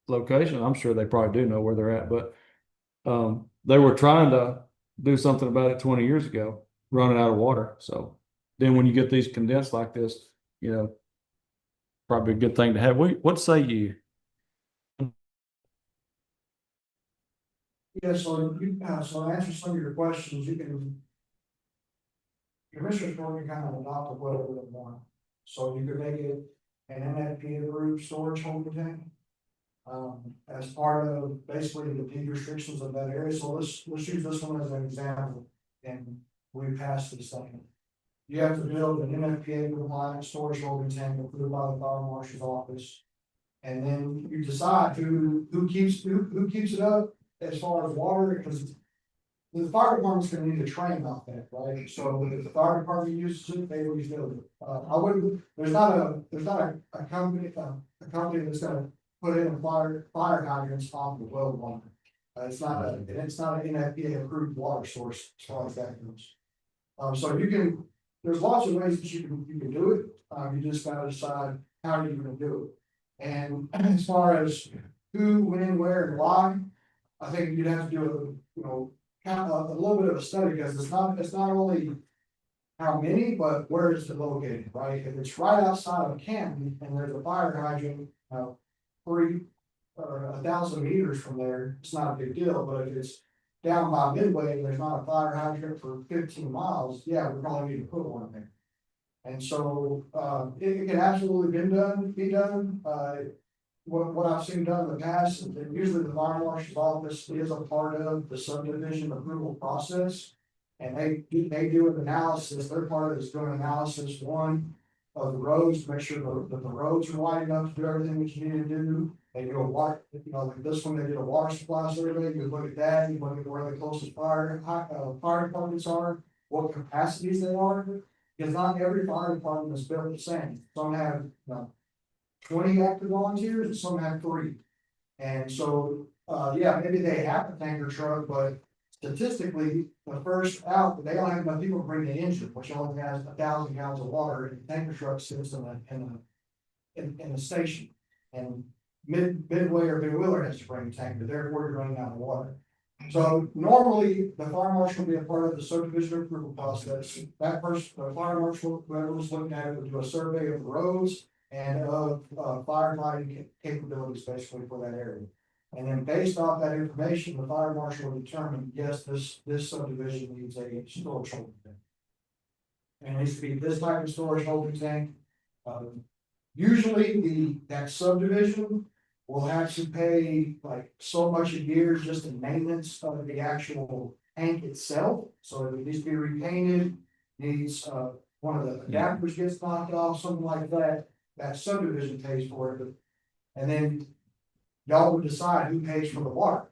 location. I'm sure they probably do know where they're at, but they were trying to do something about it 20 years ago, running out of water. So then when you get these condensed like this, you know, probably a good thing to have. What say you? Yeah, so so to answer some of your questions, Commissioners Court can kind of adopt a well with one. So you could make it an NFPA approved storage holding tank. As part of basically the deed restrictions of that area. So let's use this one as an example. And we passed this thing. You have to build an NFPA compliant storage holding tank approved by the fire marshal's office. And then you decide who keeps it up as far as water, because the fire department's gonna need to train about that, right? So if the fire department uses it, they will use it. I wouldn't, there's not a company that's gonna put in a fire hydrants off the well water. It's not an NFPA approved water source as far as that goes. So there's lots of ways that you can do it. You just gotta decide how you're gonna do it. And as far as who, when, where, and why, I think you'd have to do a little bit of a study, because it's not only how many, but where is it located, right? If it's right outside of a camp and there's a fire hydrant, 3 or 1,000 meters from there, it's not a big deal. But if it's down by Midway, there's not a fire hydrant for 15 miles, yeah, we probably need to put one there. And so it can absolutely be done. What I've seen done in the past, and usually the fire marshal's office is a part of the subdivision approval process. And they do an analysis, their part is doing analysis, one, of the roads, to make sure that the roads are wide enough to do everything that you need to do. They do a water, like this one, they did a water supply survey, you look at that, you look at where the closest fire departments are, what capacities they are. because not every fire department is built the same. Some have, 20 active volunteers and some have 3. And so, yeah, maybe they have a tanker truck, but statistically, the first out, they don't have enough people to bring the engine, which only has 1,000 gallons of water, and the tanker truck sits in the station. And Midway or Big Wheeler has to bring a tanker, therefore you're running out of water. So normally, the fire marshal will be a part of the subdivision approval process. That person, the fire marshal, whoever was looking at it, would do a survey of the roads and of firefighting capabilities basically for that area. And then based off that information, the fire marshal will determine, yes, this subdivision needs a storage holding tank. And it needs to be this type of storage holding tank. Usually that subdivision will have to pay like so much a year just in maintenance of the actual tank itself. So it needs to be repainted, needs, one of the adapters gets knocked off, something like that. That subdivision pays for it, and then y'all would decide who pays for the water.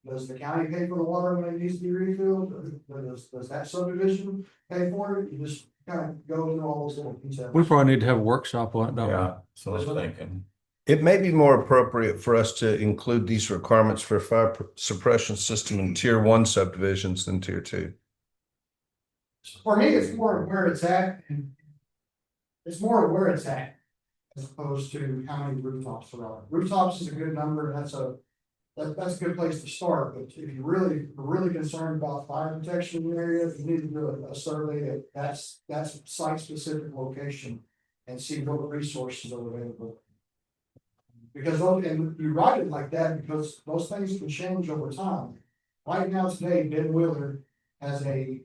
Does the county pay for the water when it needs to be refilled? Or does that subdivision pay for it? You just kind of go through all those little details. We probably need to have a workshop on it, don't we? Yeah, so I was thinking. It may be more appropriate for us to include these requirements for fire suppression system in tier 1 subdivisions than tier 2. For me, it's more of where it's at, and it's more of where it's at, as opposed to how many rooftops there are. Rooftops is a good number, and that's a good place to start, but if you really concerned about fire protection in the area, you need to do a survey that's site-specific location and see what resources are available. Because and you write it like that because those things can change over time. Right now, today, Ben Wheeler has a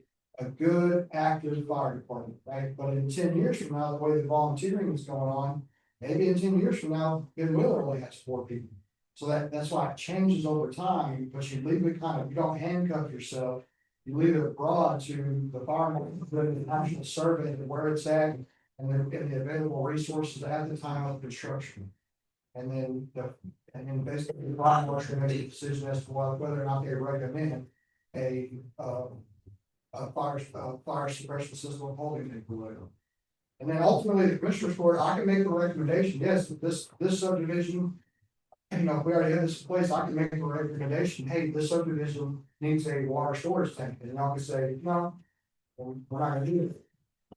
good active fire department, right? But in 10 years from now, the way the volunteering is going on, maybe in 10 years from now, Ben Wheeler only has 4 people. So that's why it changes over time, but you leave it you don't handcuff yourself. You leave it broad to the fireman, the national survey of where it's at and the available resources at the time of construction. And then basically the fire marshal makes a decision as to whether or not they recommend a fire suppression system holding tank. And then ultimately the commissioner's court, I can make the recommendation, yes, this subdivision, if we already have this in place, I can make a recommendation, hey, this subdivision needs a water storage tank, and y'all can say, no, we're not gonna do it.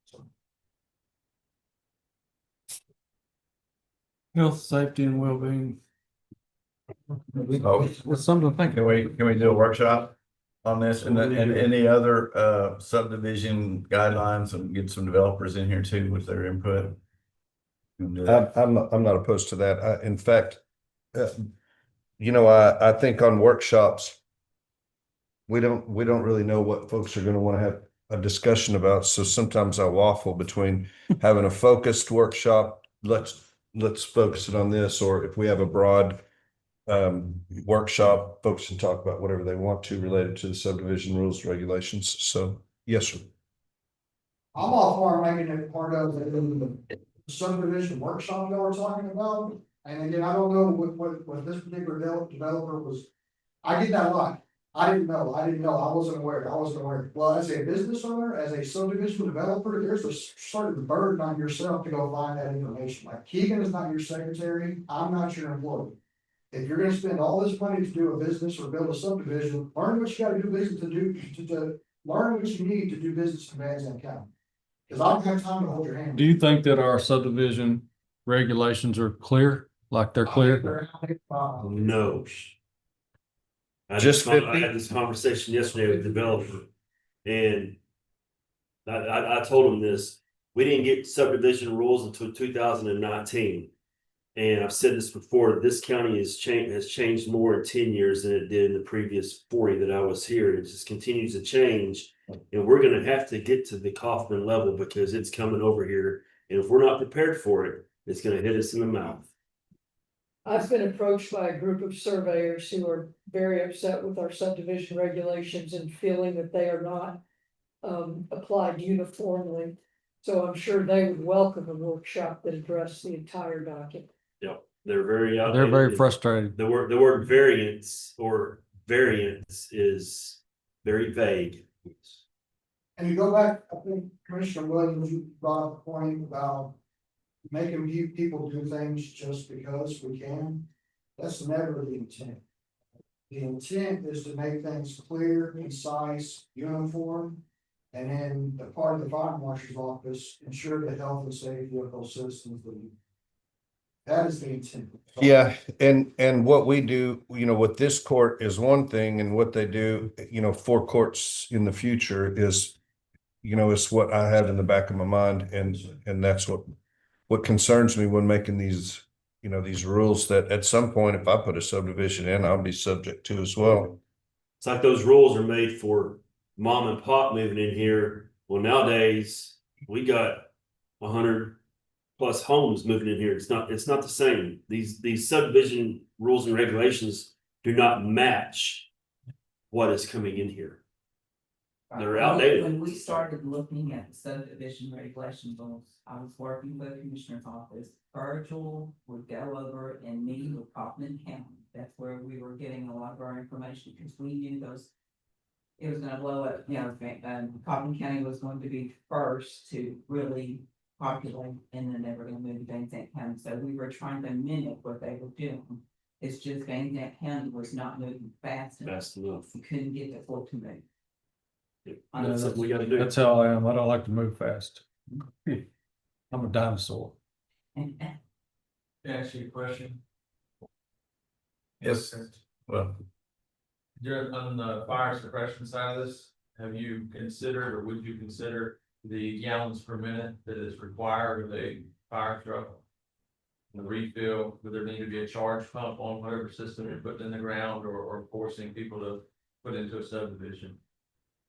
So, Health, safety and well-being. Oh, It's something to think can we do a workshop on this and any other subdivision guidelines and get some developers in here too with their input? I'm not opposed to that. In fact, I think on workshops, we don't really know what folks are going to want to have a discussion about. So sometimes I waffle between having a focused workshop. Let's focus it on this, or if we have a broad workshop, folks can talk about whatever they want to related to the subdivision rules, regulations. So yes, sir. I'm all for making it part of the subdivision workshop y'all were talking about. And again, I don't know what this particular developer was. I did that a lot. I didn't know. I wasn't aware. Well, as a business owner, as a subdivision developer, there's a certain burden on yourself to go find that information. Like Keegan is not your secretary. I'm not your employee. If you're gonna spend all this money to do a business or build a subdivision, learn what you gotta do business to learn what you need to do business in Van Zandt County. Cause I don't have time to hold your hand. Do you think that our subdivision regulations are clear? Like they're clear? No. I had this conversation yesterday with the developer, and I told him this. We didn't get subdivision rules until 2019. And I've said this before, this county has changed more in 10 years than it did in the previous 40 that I was here. It just continues to change. And we're gonna have to get to the Kaufman level because it's coming over here. And if we're not prepared for it, it's gonna hit us in the mouth. I've been approached by a group of surveyors who are very upset with our subdivision regulations and feeling that they are not applied uniformly. So I'm sure they would welcome a workshop that addressed the entire document. Yep, they're very They're very frustrated. The word variance or variance is very vague. And you go back, I think Commissioner Williams, you brought up a point about making people do things just because we can. That's never the intent. The intent is to make things clear, concise, uniform. And then the part of the fire marshal's office, ensure the health and safety of those citizens. That is the intent. Yeah, and what we do, with this court is one thing, and what they do, for courts in the future is, is what I have in the back of my mind, and that's what concerns me when making these, these rules, that at some point, if I put a subdivision in, I'll be subject to as well. It's like those rules are made for mom and pop moving in here. Well, nowadays, we got 100+ homes moving in here. It's not the same. These subdivision rules and regulations do not match what is coming in here. They're outdated. When we started looking at the subdivision regulation rules, I was working with the Commissioner's office. Virgil would go over and meet with Kaufman County. That's where we were getting a lot of our information, because we knew it was gonna blow up, Kaufman County was going to be first to really populate, and then they were gonna move to Van Zandt County. So we were trying to mimic what they were doing. It's just Van Zandt County was not moving fast enough. We couldn't get the full to move. That's something we gotta do. That's how I am. I don't like to move fast. I'm a dinosaur. And Can I ask you a question? Yes, well, You're on the fire suppression side of this, have you considered, or would you consider the gallons per minute that is required with a fire truck? The refill, would there need to be a charge pump on whatever system you're putting in the ground, or forcing people to put into a subdivision?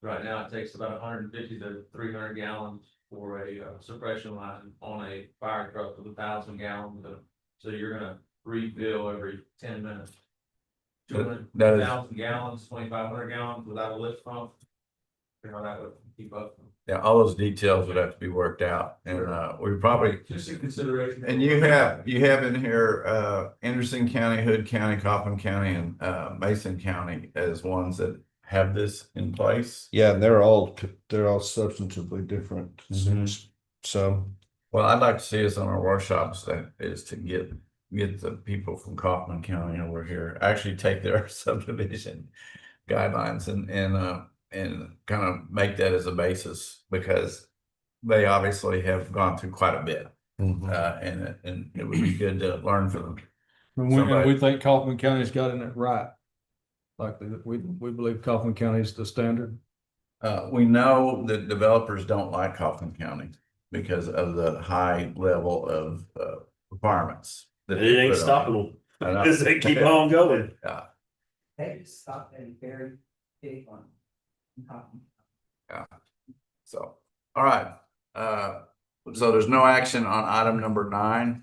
Right now, it takes about 150 to 300 gallons for a suppression line on a fire truck with 1,000 gallons. So you're gonna refill every 10 minutes. that is, 2,000 gallons, 2,500 gallons without a lift pump. That would keep up. yeah, all those details would have to be worked out, and we probably. Just a consideration. And you have in here, Anderson County, Hood County, Coffin County, and Mason County as ones that have this in place. Yeah, and they're all substantively different. Mhm. So, Well, I'd like to see us on our workshops, that is to get the people from Kaufman County over here, actually take their subdivision guidelines and kind of make that as a basis, because they obviously have gone through quite a bit. And it would be good to learn from them. And we think Kaufman County's got it right. Like, we believe Kaufman County is the standard. We know that developers don't like Kaufman County because of the high level of requirements. And it ain't stopping them, because they keep on going. Yeah. they just stopped at a very big one. in Kaufman. So, all right. So there's no action on item number 9.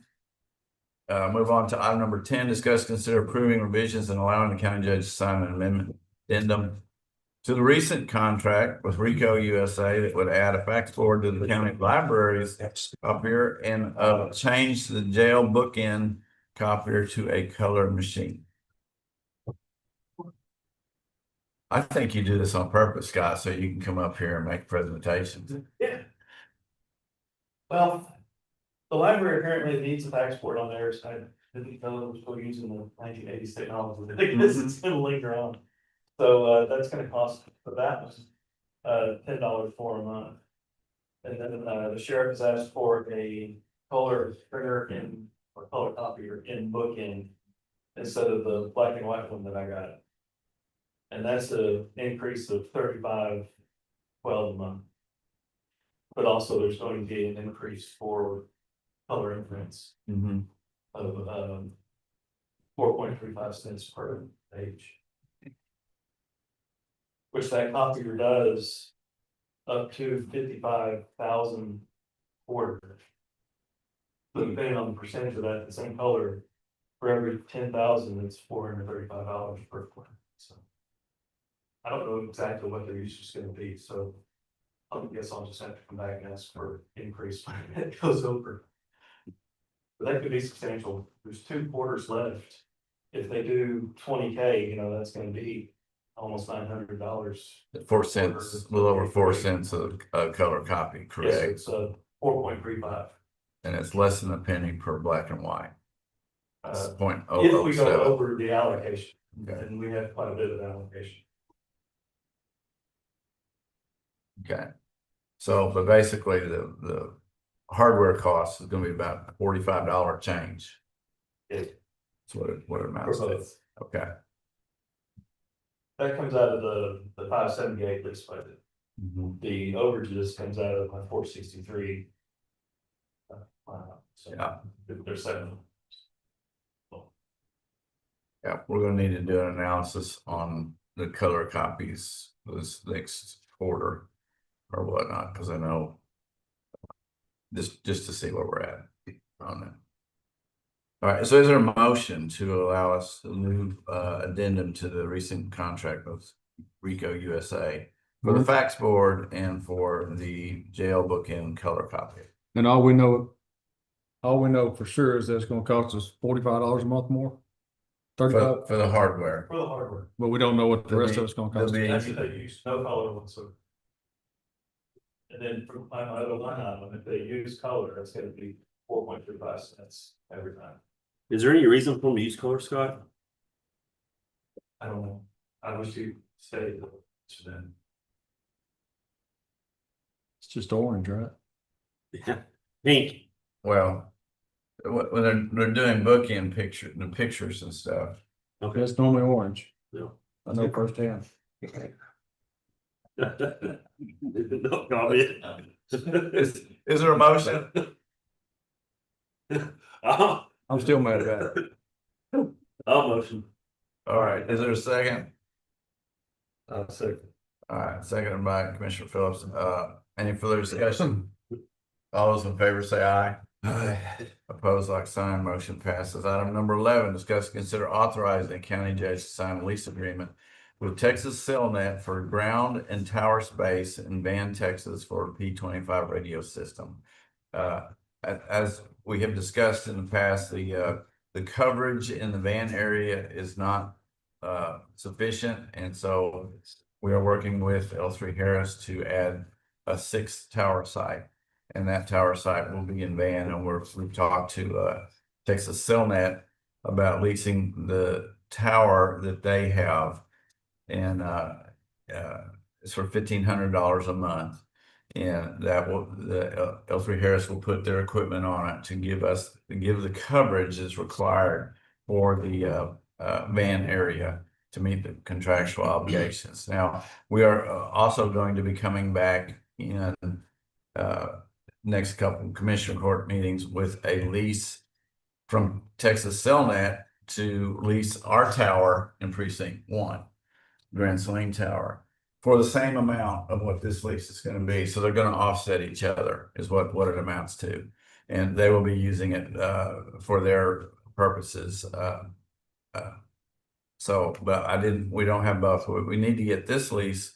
Move on to item number 10, discuss, consider approving revisions and allowing the county judge to sign an amendment addendum to the recent contract with Rico USA that would add a fax forward to the county libraries copier and change the jail bookend copier to a color machine. I think you do this on purpose, Scott, so you can come up here and make presentations. Yeah. Well, the library apparently needs a fax port on theirs. I didn't know it was still using the 1980s technology. I think this is gonna linger on. So that's gonna cost for that was $10 for a month. And then the sheriff has asked for a color printer or color copier in bookend instead of the black and white one that I got. And that's an increase of $35.12 a month. But also there's going to be an increase for color imprints of 4.35 cents per page. Which that copier does up to 55,000 orders. But depending on the percentage of that, the same color, for every 10,000, it's $435 per quarter. So I don't know exactly what their use is going to be, so I guess I'll just have to come back and ask for increase when it goes over. But that could be substantial. There's 2 quarters left. If they do 20K, that's going to be almost $900. 4 cents, a little over 4 cents a color copy, Yes, correct? it's 4.35. And it's less than a penny per black and white. It's Uh, point If oh oh we go seven. over the allocation, Okay. and we have quite a bit of allocation. Okay. So, but basically the hardware cost is gonna be about $45 change. Yeah. That's what it For amounts to. both. Okay. That comes out of the 578 lease budget. Mhm. The overages comes out of my 463. So Yeah. there's 7. Yeah, we're gonna need to do an analysis on the color copies this next quarter or whatnot, because I know just to see where we're at on that. All right, so is there a motion to allow us a new addendum to the recent contract with Rico USA for the fax board and for the jail book and color copy? And all we know for sure is that it's gonna cost us $45 a month more. For the hardware. For the hardware. But we don't know what the There'll rest be- of it's gonna there'll cost. be- That's what they use, no color whatsoever. And then for my other line item, if they use color, that's gonna be 4.35 cents every time. Is there any reason for them to use color, Scott? I don't know. I wish you stayed to them. It's just orange, right? Yeah, pink. Well, when they're doing bookend pictures and stuff. Okay. It's normally orange. Yeah. I know firsthand. No comment. Is there a motion? I'm still mad about it. I'll motion. All right, is there a second? Second. All right, seconded by Commissioner Phillips. Any further discussion? All those in favor say aye. Aye. Opposed, like sign, motion passes. Item number 11, discuss and consider authorizing the county judge to sign a lease agreement with Texas Cellnet for ground and tower space in Van, Texas for P25 radio system. As we have discussed in the past, the coverage in the Van area is not sufficient, and so we are working with L3 Harris to add a 6th tower site, and that tower site will be in Van, and we've talked to Texas Cellnet about leasing the tower that they have, and it's for $1,500 a month. And that will, the L3 Harris will put their equipment on it to give the coverage that's required for the Van area to meet the contractual obligations. Now, we are also going to be coming back in next couple commissioner court meetings with a lease from Texas Cellnet to lease our tower in precinct 1, Grand Saline Tower, for the same amount of what this lease is going to be. So they're going to offset each other is what it amounts to. And they will be using it for their purposes. But we don't have both. We need to get this lease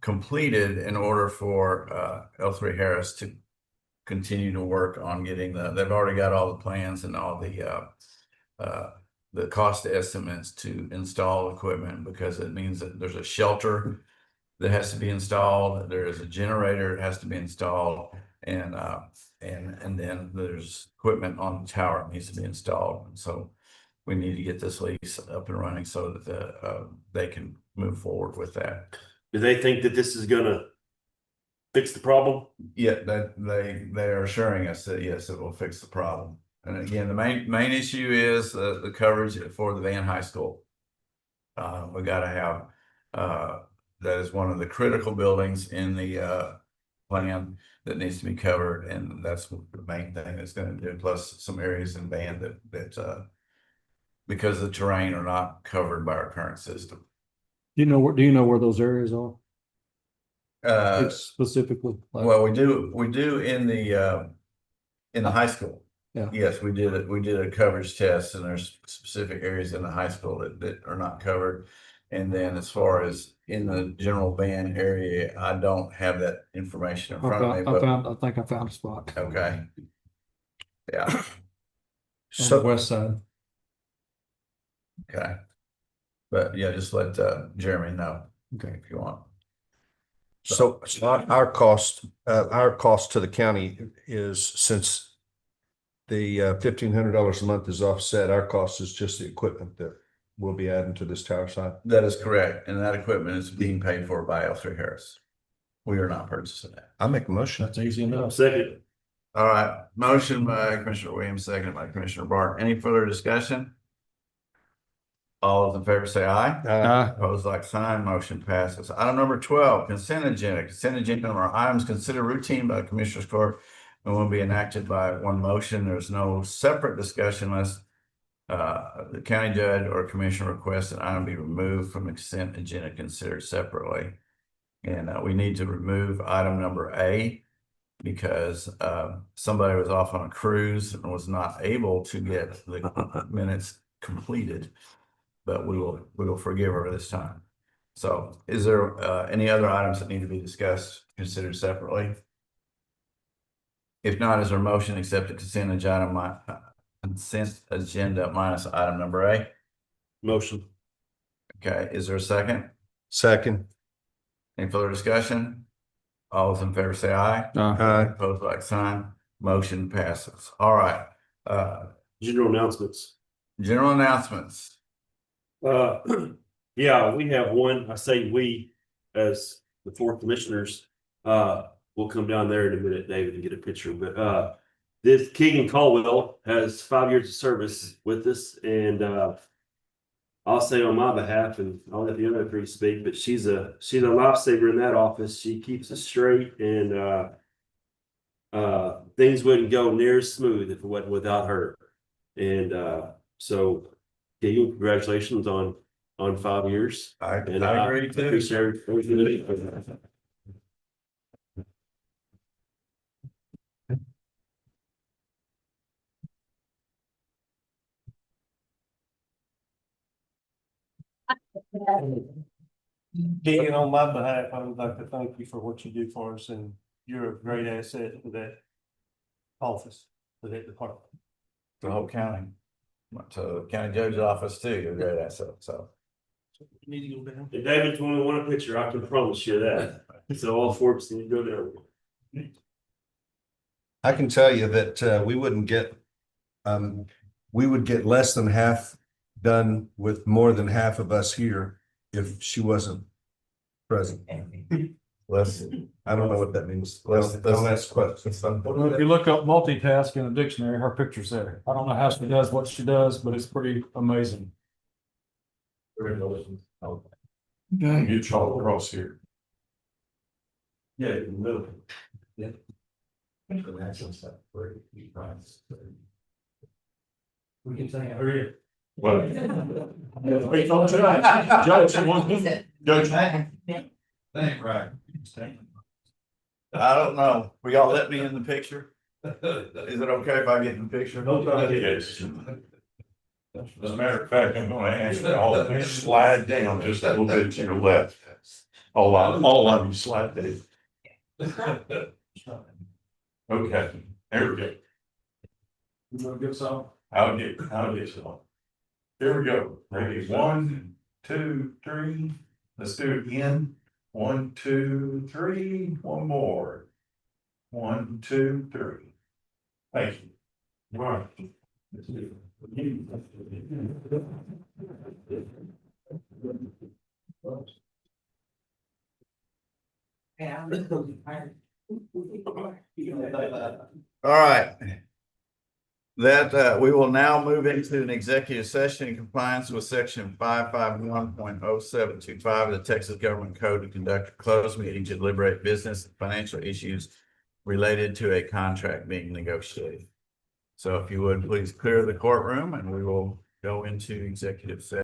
completed in order for L3 Harris to continue to work on getting they've already got all the plans and all the cost estimates to install equipment, because it means that there's a shelter that has to be installed. There is a generator that has to be installed, and then there's equipment on the tower that needs to be installed. And so we need to get this lease up and running so that they can move forward with that. Do they think that this is gonna fix the problem? Yeah, that they are assuring us that yes, it will fix the problem. And again, the main issue is the coverage for the Van High School. We got to have that is one of the critical buildings in the plan that needs to be covered, and that's the main thing that's going to do. Plus, some areas in Van that because the terrain are not covered by our current system. Do you know where those areas are? Specifically? Well, we do in the high school. Yeah. Yes, we did it. We did a coverage test, and there's specific areas in the high school that are not covered. And then as far as in the general Van area, I don't have that information in front of me. I think I found a spot. Okay. Yeah. On the west side. Okay. But yeah, just let Jeremy know. Okay. If you want. So our cost to the county is, since the $1,500 a month is offset, our cost is just the equipment that we'll be adding to this tower site. That is correct. And that equipment is being paid for by L3 Harris. We are not purchasing that. I make a motion. That's easy enough. Second. All right, motion by Commissioner Williams, seconded by Commissioner Bart. Any further discussion? All those in favor say aye. Aye. Opposed, like sign, motion passes. Item number 12, consent agenda. Consent agenda are items considered routine by the Commissioners Court and will be enacted by one motion. There's no separate discussion unless the county judge or commissioner requests an item be removed from the consent agenda considered separately. And we need to remove item number A because somebody was off on a cruise and was not able to get the minutes completed. But we will forgive her this time. So is there any other items that need to be discussed, considered separately? If not, is there a motion to accept the consent agenda minus item number A? Motion. Okay, is there a second? Second. Any further discussion? All those in favor say aye. Aye. Opposed, like sign. Motion passes. All right. General announcements. General announcements. Yeah, we have one. I say we, as the four commissioners, we'll come down there in a minute, David, and get a picture. But this Keegan Caldwell has 5 years of service with us, and I'll say on my behalf, and I'll let the other three speak, but she's a lifesaver in that office. She keeps us straight, and things wouldn't go near as smooth if it wasn't without her. And so Keegan, congratulations on 5 years. I agree too. Appreciate everything. Keegan, on my behalf, I would like to thank you for what you do for us, and you're a great asset to that office, to that department. The whole county. Went to the county judge's office too. You're a great asset. So You need to go down. If David's only want a picture, I can promise you that. So all four of us need to go there. I can tell you that we would get less than half done with more than half of us here if she wasn't present. let's I don't know what that means. Let's ask questions. Well, if you look up multitask in a dictionary, her picture's there. I don't know how she does what she does, but it's pretty amazing. Get y'all across here. Yeah, in the middle. Yeah. We can say, hurry. Well. Wait, don't try. Judge, you want to? Judge. Right. I don't know. Will y'all let me in the picture? Is it okay if I get in the picture? Yes. As a matter of fact, I'm gonna ask you all to slide down just a little bit to your left. All of you slide down. Okay, there we go. You want to get some? I'll get some. Here we go. Ready, 1, 2, 3. Let's do it again. 1, 2, 3. One more. 1, 2, 3. Thank you. All right. All right. That we will now move into an executive session in compliance with section 551.0725 of the Texas Government Code to conduct a closed meeting to deliberate business and financial issues related to a contract being negotiated. So if you would please clear the courtroom and we will go into executive session.